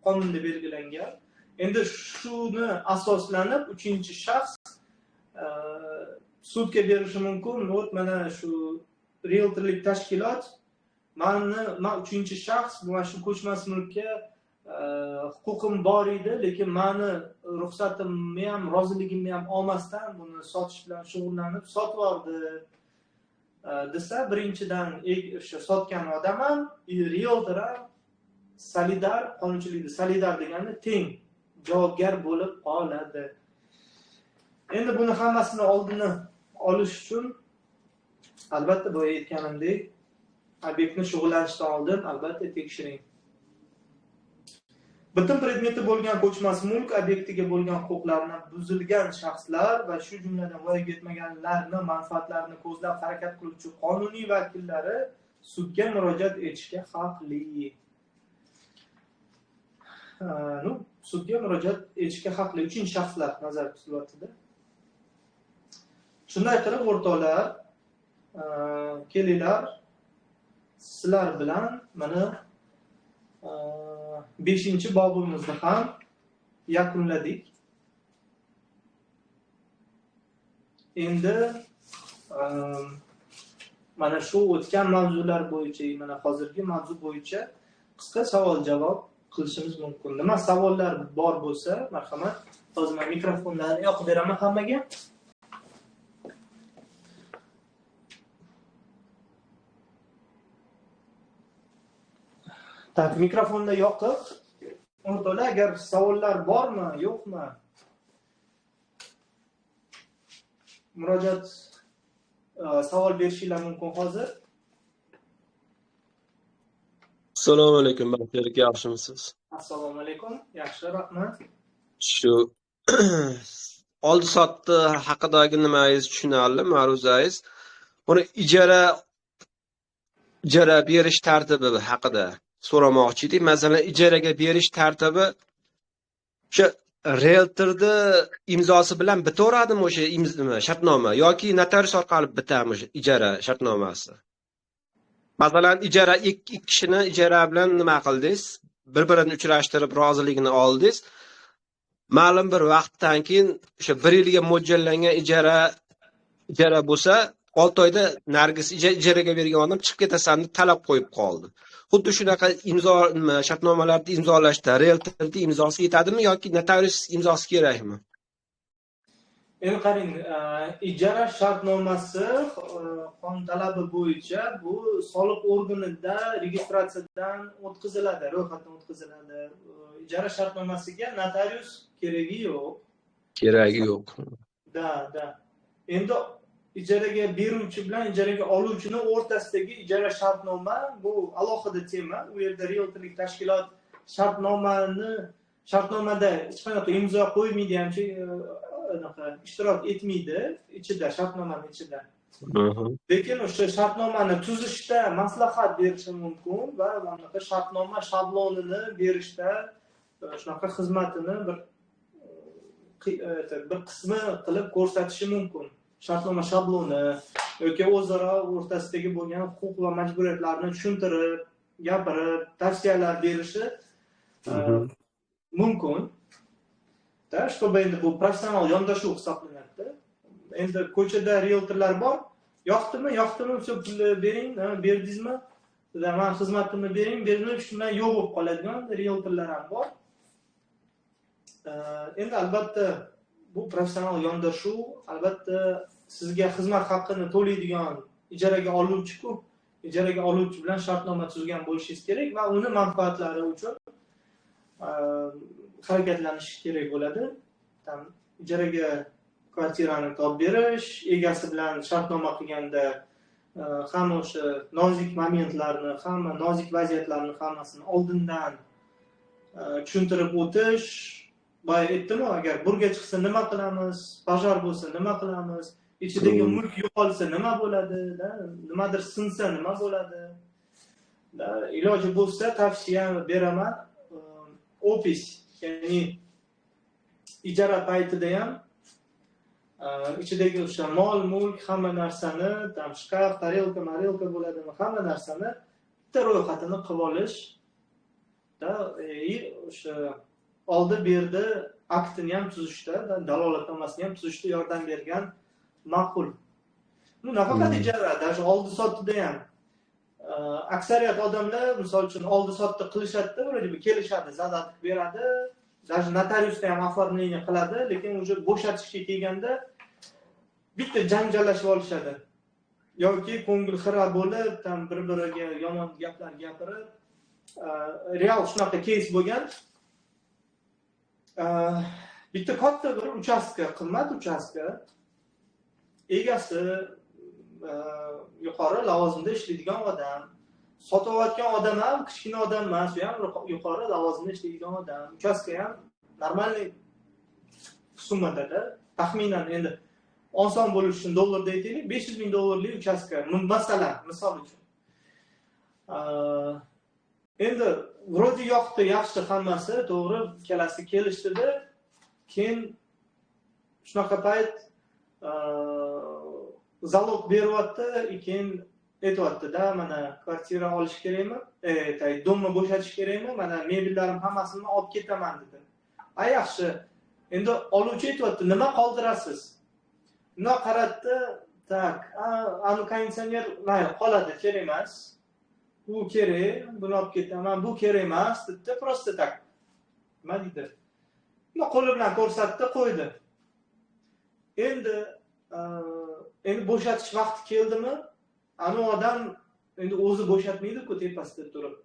qonunda belgilangan. Endi shuni asoslanib uchinchi shaxs sudga berishi mumkin. Mana shu realtorlik tashkilot men uchinchi shaxs mana shu ko'chmas mulkka huquqim bor edi, lekin meni ruxsatimni ham, roziligimni ham olmasdan buni sotish bilan shug'ullanib sotib oldi desa, birinchidan o'sha sotgan odam ham, realtor ham solidar, qonunchilikda solidar degani teng javobgar bo'lib qoladi. Endi buni hammasini oldini olish uchun albatta bu aytganimdek, obyektni shug'ullanishdan oldin albatta tekshiring. Butun predmeti bo'lgan ko'chmas mulk obyektiga bo'lgan huquqlarini buzilgan shaxslar va shu jumladan voyaga yetmaganlarni manfaatlarini ko'zlab harakat qiluvchi qonuniy vakillari sudga murojaat etishga haqli. Sudga murojaat etishga haqli uchinchi shaxslar nazarda tutilyapti. Shunday qilib o'rtoqlar, kelinglar sizlar bilan mana 5-bobimizni ham yakunladik. Endi mana shu o'tgan mavzular bo'yicha, mana hozirgi mavzu bo'yicha qisqa savol-javob qilishimiz mumkin. Nima savollar bor bo'lsa, marhamat, hozir men mikrofonlarni yoqib beraman hammaga. Tak, mikrofonni yoqib, o'rtoqlar, agar savollar bormi, yo'qmi? Murojaat savol berishinglar mumkin hozir. Assalomu alaykum, Baxtiyor, yaxshimisiz? Assalomu alaykum, yaxshi, rahmat. Shu oldi-sotdi haqidagi nimangiz tushunarli, ma'ruzangiz. Buni ijara berish tartibi haqida so'ramoqchi edik. Masalan, ijaraga berish tartibi o'sha realtorni imzosi bilan bitaveradimi o'sha shartnoma yoki notarius orqali bitami o'sha ijara shartnomasi? Masalan, ijara ikki kishini ijara bilan nima qildingiz? Bir-birini uchrashtirib roziligini oldingiz. Ma'lum bir vaqtdan keyin o'sha 1 yilga mo'ljallangan ijara bo'lsa, 6 oyda nargis ijaraga bergan odam chiqib ketasan deb talab qo'yib qoldi. Xuddi shunaqa shartnomalarni imzolashda realtorning imzosi yetadimi yoki notarius imzosi kerakmi? Endi qarang, ijara shartnomasi qonun talabi bo'yicha bu soliq organida registratsiyadan o'tkaziladi, ro'yxatdan o'tkaziladi. Ijara shartnomasiga notarius keragi yo'q. Keragi yo'q. Da. Endi ijaraga beruvchi bilan ijaraga oluvchini o'rtasidagi ijara shartnoma bu alohida tema. U yerda realtorlik tashkilot shartnomada hech qanaqa imzo qo'ymaydi hamki ishtirok etmaydi ichida, shartnomaning ichida. Lekin o'sha shartnomani tuzishda maslahat berishi mumkin va bunaqa shartnoma shablonini berishda shunaqa xizmatini bir qismi qilib ko'rsatishi mumkin. Shartnoma shabloni yoki o'zaro o'rtasidagi bo'lgan huquq va majburiyatlarni tushuntirib, gapirib, tavsiyalar berishi mumkin. Чтобы endi bu professional yondashuv hisoblanadi. Endi ko'chada realtorlar bor. Yoqdimi, shu pulni bering, berdingizmi? Men xizmatimni bering, bermay shundan yo'q bo'lib qoladigan realtorlar ham bor. Endi albatta bu professional yondashuv, albatta sizga xizmat haqqini to'laydigan ijaraga oluvchi-ku, ijaraga oluvchi bilan shartnoma tuzgan bo'lishingiz kerak va uni manfaatlari uchun harakatlanish kerak bo'ladi. Ijaraga kvartirani topib berish, egasi bilan shartnoma qilganda hamma o'sha nozik momentlarni, hamma nozik vaziyatlarni hammasini oldindan tushuntirib o'tish. Boya aytdim-ku, agar burga chiqsa nima qilamiz, pojar bo'lsa nima qilamiz, ichidagi mulk yo'qolsa nima bo'ladi, nimadir sinsa nima bo'ladi. Iloji bo'lsa tavsiya beraman. Opis, ya'ni ijara paytida ham ichidagi o'sha mol, mulk, hamma narsani, shkaf, tarelka bo'ladimi, hamma narsani bitta ro'yxatini qilib olish o'sha oldi berdi aktini ham tuzishda, dalolatnomasini ham tuzishda yordam bergan ma'qul. Bu nafaqat ijara, даже oldi sotida ham aksariyat odamlar misol uchun oldi sotdi qilishadi, vroде kelishadi, zadat beradi, даже notariusda ham оформление qiladi, lekin уже bo'shatishga kelganda bitta janjallashib olishadi. Yoki ko'ngil xira bo'lib, bir-biriga yomon gaplar gapirib, real shunaqa keys bo'lgan. Bitta katta bir uchastka, qimmat uchastka egasi yuqori lavozimda ishlaydigan odam, sotayotgan odam ham kichkina odam emas, u ham yuqori lavozimda ishlaydigan odam. Uchastka ham normalniy summada, taxminan endi oson bo'lish uchun dollarda aytaylik, 500 ming dollarlik uchastka, masalan, misol uchun. Endi vro'di yoqdi, yaxshi hammasi, to'g'ri, kelasi kelishdi-da, keyin shunaqa payt zalog beryapti, keyin aytyapti-da, mana kvartira olish kerakmi? Domni bo'shatish kerakmi? Mana mebellarim hammasini olib ketaman dedi. Yaxshi. Endi oluvchi aytyapti, nima qoldirasiz? Nima qaratdi? Tak, ani konditsioner mayli, qoladi, kerak emas. Bu kerak, buni olib ketaman, bu kerak emas, dedi, prosta tak. Nima deydi? Nima qo'li bilan ko'rsatdi, qo'ydi. Endi bo'shatish vaqti keldimi? Ani odam endi o'zi bo'shatmaydi-ku tepasida turib.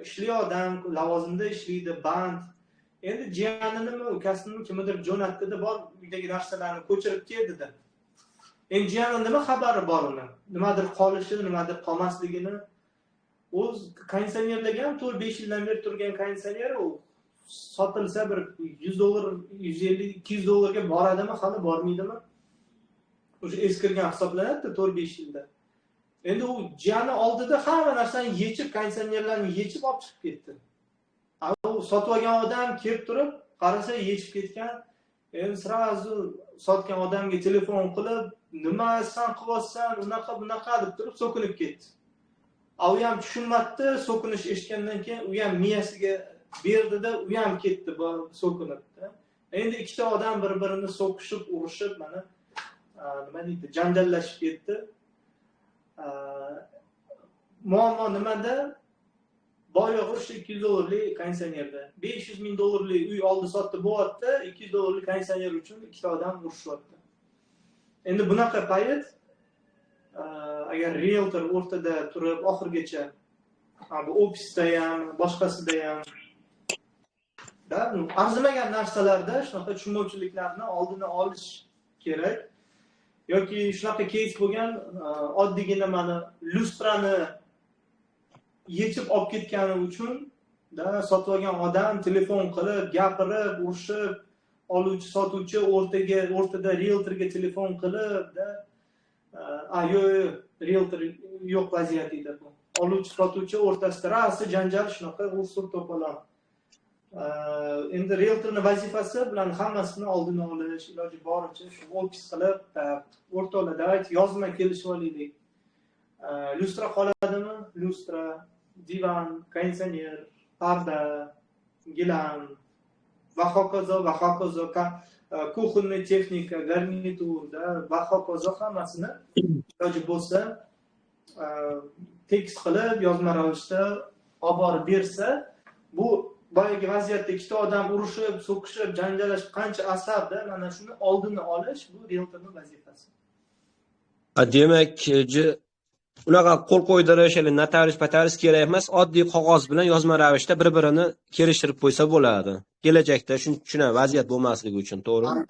Ishli odam, lavozimda ishlaydi, band. Endi jiyaninimi, ukasini kimdir jo'natdi-da, bor uydagi narsalarni ko'chirib keldi-da. Endi jiyaning nima xabari bor uni? Nimadir qolishi, nimadir qolmasligini. O'z konditsionerlarga ham 4-5 yildan beri turgan konditsioner u sotilsa bir 100 dollar, 150, 200 dollarga boradimi, hali bormaydimi? O'sha eskirgan hisoblanadi 4-5 yilda. Endi u jiyani oldida hamma narsani yechib, konditsionerlarni yechib olib chiqib ketdi. U sotib olgan odam kelib turib, qarasa yechib ketgan. Endi srazu sotgan odamga telefon qilib, nima san qilyapsan, bunaqa deb turib so'kinib ketdi. U ham tushunmadi, so'kinish eshitgandan keyin u ham miyasiga berdi-da, u ham ketdi, so'kinib. Endi ikkita odam bir-birini so'kishib, urushib, mana nima deydi, janjallashib ketdi. Muammo nimada? boyog'i o'sha $200 konditsionerda. $500,000 uy oldi sotdi bo'lyapti, $200 konditsioner uchun ikkita odam urushyapti. Endi bunaqa payt agar realtor o'rtada turib oxirgacha bu ofisda ham, boshqasida ham arzimagan narsalarda shunaqa tushunmovchiliklarni oldini olish kerak. Yoki shunaqa case bo'lgan, oddiygina mana lustrani yechib olib ketgani uchun sotib olgan odam telefon qilib, gapirib, urushib, oluvchi sotuvchi o'rtada realtorga telefon qilib realtor yo'q vaziyat edi bu. Oluvchi sotuvchi o'rtasida rasi janjal shunaqa ursur to'polon. Endi realtorning vazifasi bilan hammasini oldini olish, iloji boricha shu ofis qilib, o'rtalarda yozma kelishib olaylik. Lustra qoladimi? Lustra, divan, konditsioner, parda, gilam va hokazo, kuxonniy texnika, garnitur va hokazo hammasini iloji bo'lsa tekst qilib, yozma ravishda olib borib bersa, bu boyagi vaziyatda ikkita odam urushib, so'kishib, janjallashib, qancha asabda mana shuni oldini olish bu realtorning vazifasi. Demak, unaqa qo'l qo'ydirish, notarius kerak emas, oddiy qog'oz bilan yozma ravishda bir-birini kelishtirib qo'ysa bo'ladi. Kelajakda shuna vaziyat bo'lmasligi uchun, to'g'rimi?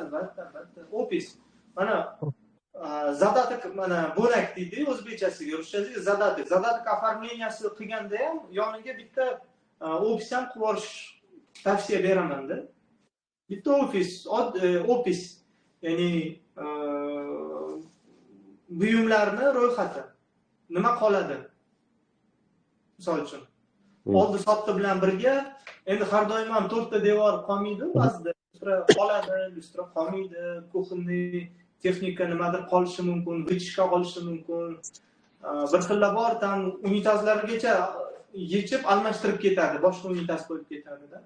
Albatta. Ofis. Mana zadatik mana bo'nak deydi o'zbekchasiga, ruschasiga zadatik. Zadatik оформленияsi qilganda ham yoniga bitta ofis ham qurib olish tavsiya beraman-da. Bitta ofis, ya'ni buyumlarni ro'yxati. Nima qoladi? Misol uchun, oldi sotdi bilan birga, endi har doim ham 4 ta devor qolmaydi, ba'zida lustra qoladi, lustra qolmaydi, kuxonniy texnika nimadir qolishi mumkin, vechishka qolishi mumkin. Bir xilla bor, tam unitazlargacha yechib almashtirib ketadi, boshqa unitaz qo'yib ketadi-da.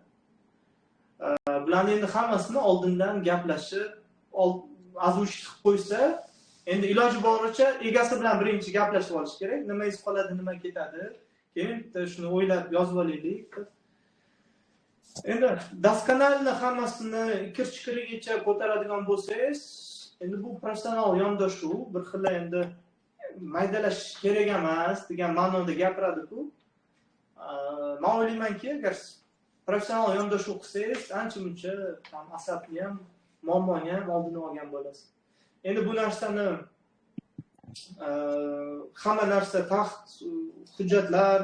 Bilan endi hammasini oldindan gaplashib, azush qilib qo'ysa, endi iloji boricha egasi bilan birinchi gaplashib olish kerak. Nima iz qoladi, nima ketadi. Keyin shuni o'ylab yozib olaylik. Endi daskanalni hammasini kir-chikirigacha ko'taradigan bo'lsangiz, endi bu professional yondashuv, bir xil endi maydalash kerak emas degan ma'noda gapiradi-ku. Men o'ylaymanki, agar professional yondashuv qilsangiz, ancha-muncha asabni ham, muammoni ham oldini olgan bo'lasiz. Endi bu narsani hamma narsa taxt hujjatlar,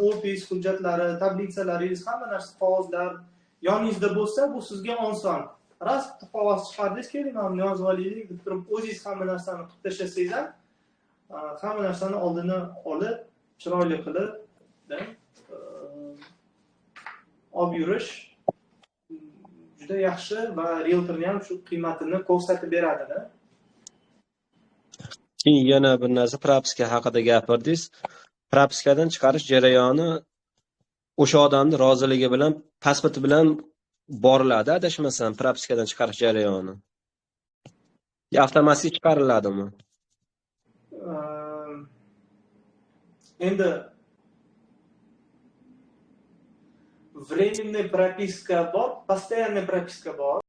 ofis hujjatlari, tablitsalaringiz, hamma narsa qog'ozlar yoningizda bo'lsa, bu sizga oson. Ras qog'oz chiqardingiz, keling, mana yozib olaylik deb turib, o'zingiz hamma narsani qilib tashlasangiz ham, hamma narsani oldini olib, chiroyli qilib olib yurish juda yaxshi va realtorni ham shu qiymatini ko'rsatib beradi-da. Keyin yana bir narsa, propiska haqida gapirdingiz. Propiskadan chiqarish jarayoni o'sha odamning roziligi bilan, pasporti bilan boriladi, adashmasam, propiskadan chiqarish jarayoni. Avtomatik chiqariladimi? Endi временный propiska bor, постоянный propiska bor.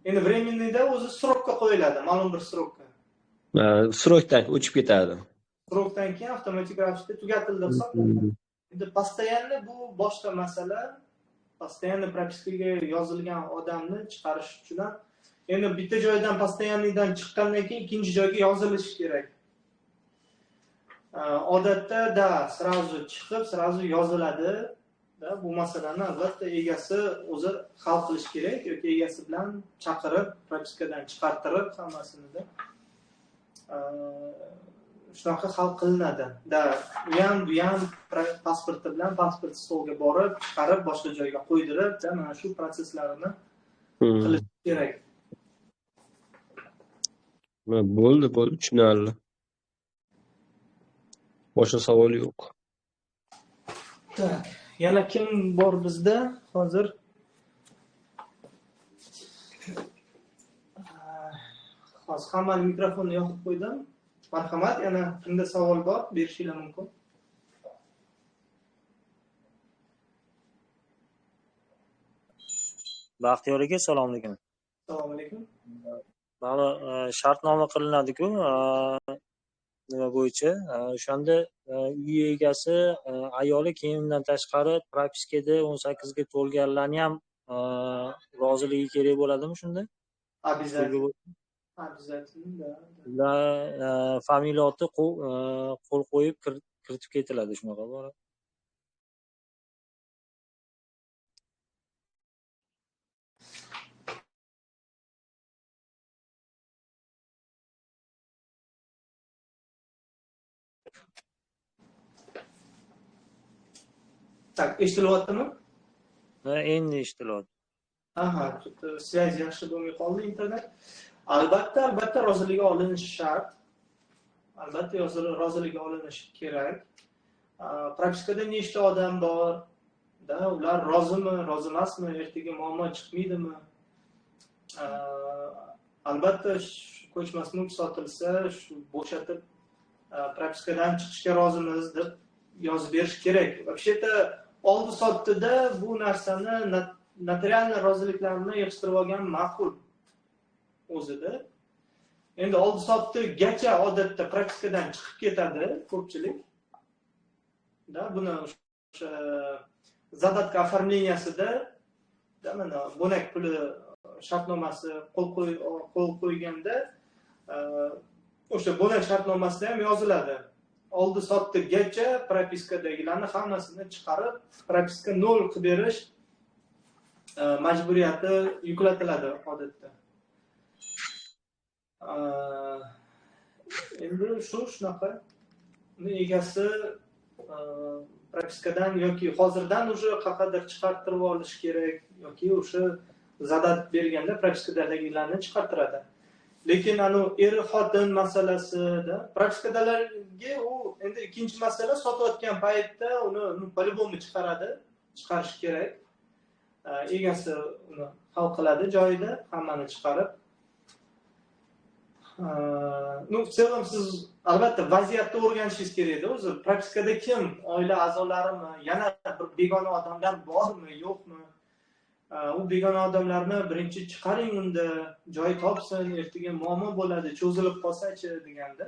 Endi временныйda o'zi srokka qo'yiladi, ma'lum bir srokka. Srokdan o'chib ketadi. Srokdan keyin avtomatik ravishda tugatildi hisoblanadi. Endi постоянный bu boshqa masala. Постоянный propiskaga yozilgan odamni chiqarish uchun endi bitta joydan постоянныйdan chiqqandan keyin ikkinchi joyga yozilishi kerak. Odatda srazu chiqib, srazu yoziladi. Bu masalani albatta egasi o'zi hal qilish kerak yoki egasi bilan chaqirib, propiskadan chiqartirib hammasini shunaqa hal qilinadi. U ham pasporti bilan pasport stolga borib, chiqarib, boshqa joyga qo'ydirib, mana shu proseslarni qilish kerak. Bo'ldi, tushunarli. Boshqa savol yo'q. Tak, yana kim bor bizda hozir? Hozir hammaning mikrofonni yoqib qo'ydim. Marhamat, yana kimda savol bor, berishingiz mumkin. Baxtiyor aka, assalomu alaykum. Assalomu alaykum. Mana shartnoma qilinadi-ku, nima bo'yicha? O'shanda uy egasi ayoli keyin undan tashqari propiskada 18 ga to'lganlarni ham roziligi kerak bo'ladimi shunda? Обязательно. Обязательно, да. Ular familiyati qo'l qo'yib kiritib ketiladi, shunaqa bor. Tak, eshitilyaptimi? Endi eshitilyapti. Aha, связь yaxshi bo'lmay qoldi internet. Albatta rozilik olinishi shart. Albatta rozilik olinishi kerak. Propiskada nechta odam bor? Da, ular rozimi, rozi emasmi, ertaga muammo chiqmaydimi? Albatta ko'chmas mulk sotilsa, shu bo'shatib propiskadan chiqishga rozimiz deb yozib berish kerak. Вообще-то oldi sotdida bu narsani notarial roziliklarni yig'ishtirib olgan ma'qul o'zida. Endi oldi sotdigacha odatda propiskadan chiqib ketadi ko'pchilik. Da, buni o'sha zadatka оформлениясida da mana bo'nak puli shartnomasi qo'l qo'yganda o'sha bo'nak shartnomasida ham yoziladi. Oldi sotdigacha propiskadagilarni hammasini chiqarib, propiska 0 qilib berish majburiyati yuklatiladi odatda. Endi shunaqa egasi propiskadan yoki hozirdan уже qaqadir chiqartirib olish kerak yoki o'sha zadat berganda propiskadagilarni chiqartiradi. Lekin er-xotin masalasida propiskadalarga u endi ikkinchi masala, sotayotgan paytda uni по-любому chiqarish kerak. Egasi uni hal qiladi joyida, hammani chiqarib. В целом siz albatta vaziyatni o'rganishingiz kerak-da, o'zi propiskada kim, oila a'zolarimi, yana bir begona odamlar bormi, yo'qmi? U begona odamlarni birinchi chiqaring, unda joy topsin, ertaga muammo bo'ladi, cho'zilib qolsa-chi deganda.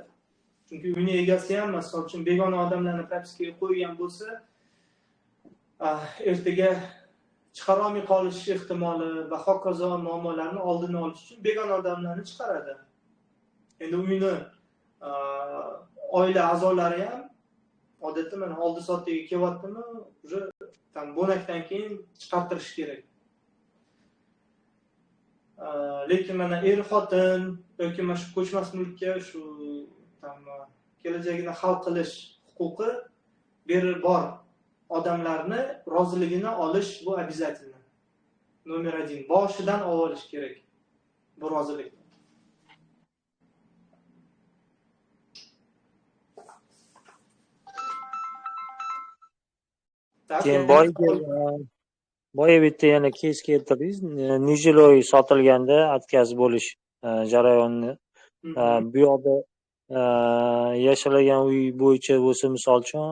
Chunki uyning egasi ham masalan uchun begona odamlarni propiskaga qo'ygan bo'lsa, ertaga chiqara olmay qolish ehtimoli va hokazo muammolarni oldini olish uchun begona odamlarni chiqaradi. Endi uyni oila a'zolari ham odatda mana oldi sotdiga kelyaptimi, уже tam bo'nakdan keyin chiqartirish kerak. Lekin mana er-xotin yoki mana shu ko'chmas mulkka shu kelajagini hal qilish huquqi bor odamlarni roziligini olish bu обязательно. Номер 1. Boshidan olish kerak bu rozilik. Keyin boya bitta yana kes keltirdingiz. Nijiloy sotilganda atkaz bo'lish jarayonini. Bu yoqda yashagan uy bo'yicha bo'lsa, misol uchun,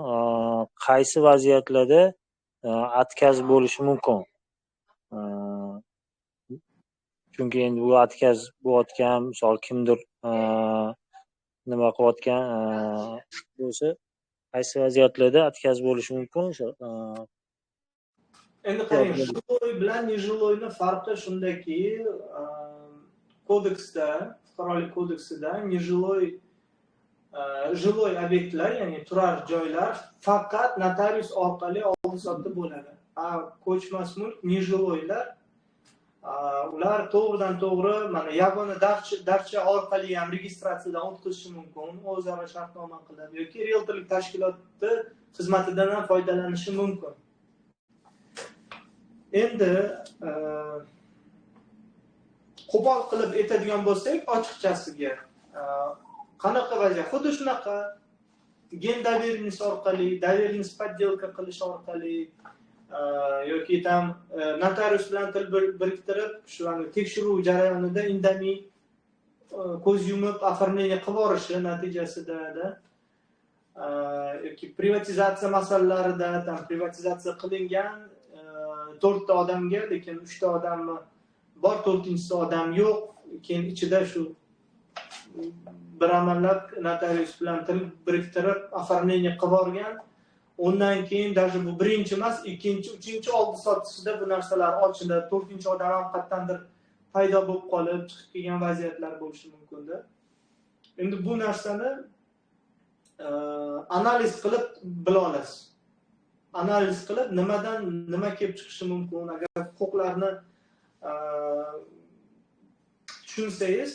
qaysi vaziyatlarda atkaz bo'lishi mumkin? Chunki endi bu atkaz bo'layotgan, misol kimdir nima qilayotgan bo'lsa, qaysi vaziyatlarda atkaz bo'lishi mumkin? Endi qarang, jiloy bilan nijiloyning farqi shundaki, kodeksda, fuqarolik kodeksida nijiloy jiloy obyektlar, ya'ni turar joylar faqat notarius orqali oldi-sotdi bo'ladi. Ko'chmas mulk, nijiloylar ular to'g'ridan-to'g'ri mana yagona darcha orqali ham registratsiyadan o'tkazishi mumkin, o'zaro shartnoma qilib yoki realtorlik tashkiloti xizmatidan ham foydalanishi mumkin. Endi qo'pol qilib aytadigan bo'lsak, ochiqchasiga qanaqa vaziyat? Xuddi shunaqa gen доверенность orqali, доверенность подделка qilish orqali yoki tam notarius bilan til biriktirib, shu tekshiruv jarayonida indamay ko'z yumib оформление qilib yuborishi natijasida yoki privatizatsiya masalalarida tam privatizatsiya qilingan 4 ta odamga, lekin 3 ta odammi bor, 4-inchisi odam yo'q. Keyin ichida shu bir amallab notarius bilan til biriktirib оформление qilib yuborgan. Undan keyin даже bu birinchi emas, ikkinchi, uchinchi oldi sotisida bu narsalar ochilib, 4-chi odam ham qattandir paydo bo'lib qolib, chiqib kelgan vaziyatlar bo'lishi mumkin-da. Endi bu narsani analiz qilib bila olasiz. Analiz qilib nimadan nima kelib chiqishi mumkin, agar huquqlarni tushunsangiz,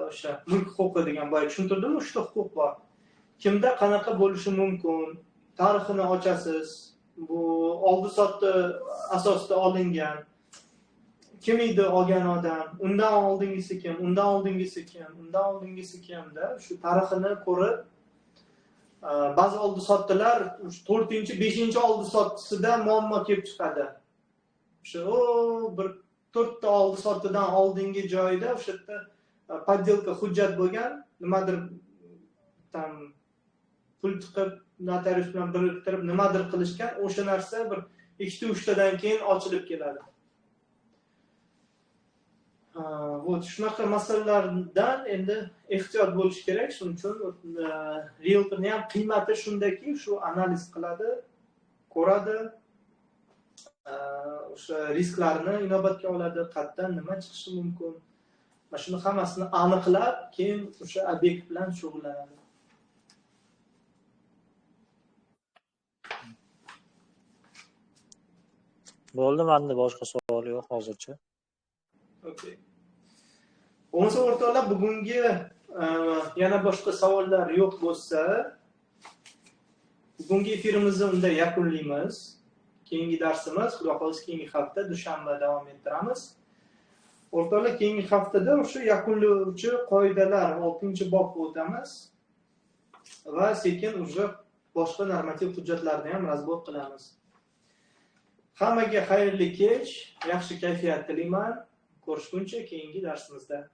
o'sha mulk huquqi degan boya tushuntirdim, 3 ta huquq bor. Kimda qanaqa bo'lishi mumkin, tarixini ochasiz. Bu oldi sotdi asosida olingan. Kim edi olgan odam, undan oldingisi kim, undan oldingisi kim, undan oldingisi kimda shu tarixini ko'rib, ba'zi oldi sotdilar 4-chi, 5-chi oldi sottisida muammo kelib chiqadi. O'sha bir 4 ta oldi sottidan oldingi joyda o'sha yerda poddelka hujjat bo'lgan, nimadir tam pul chiqib notarius bilan biriktirib nimadir qilishgan, o'sha narsa bir 2-3 tadan keyin ochilib keladi. Вот shunaqa masalalardan endi ehtiyot bo'lish kerak. Shuning uchun realtorning ham qiymati shundaki, shu analiz qiladi, ko'radi, o'sha risklarni inobatga oladi, qayerdan nima chiqishi mumkin. Mana shuni hammasini aniqlab, keyin o'sha obyekt bilan shug'ullanadi. Bo'ldi, menda boshqa savol yo'q hozircha. Okay. Bo'lmasa o'rtoqlar, bugungi yana boshqa savollar yo'q bo'lsa, bugungi efirimizni unda yakunlaymiz. Keyingi darsimiz xudo xohlasa keyingi hafta dushanba davom ettiramiz. O'rtoqlar, keyingi haftada o'sha yakunlovchi qoidalar 6-bob o'tamiz va sekin уже boshqa normativ hujjatlarni ham razbor qilamiz. Hammaga xayrli kech, yaxshi kayfiyat tilayman. Ko'rishguncha keyingi darsimizda.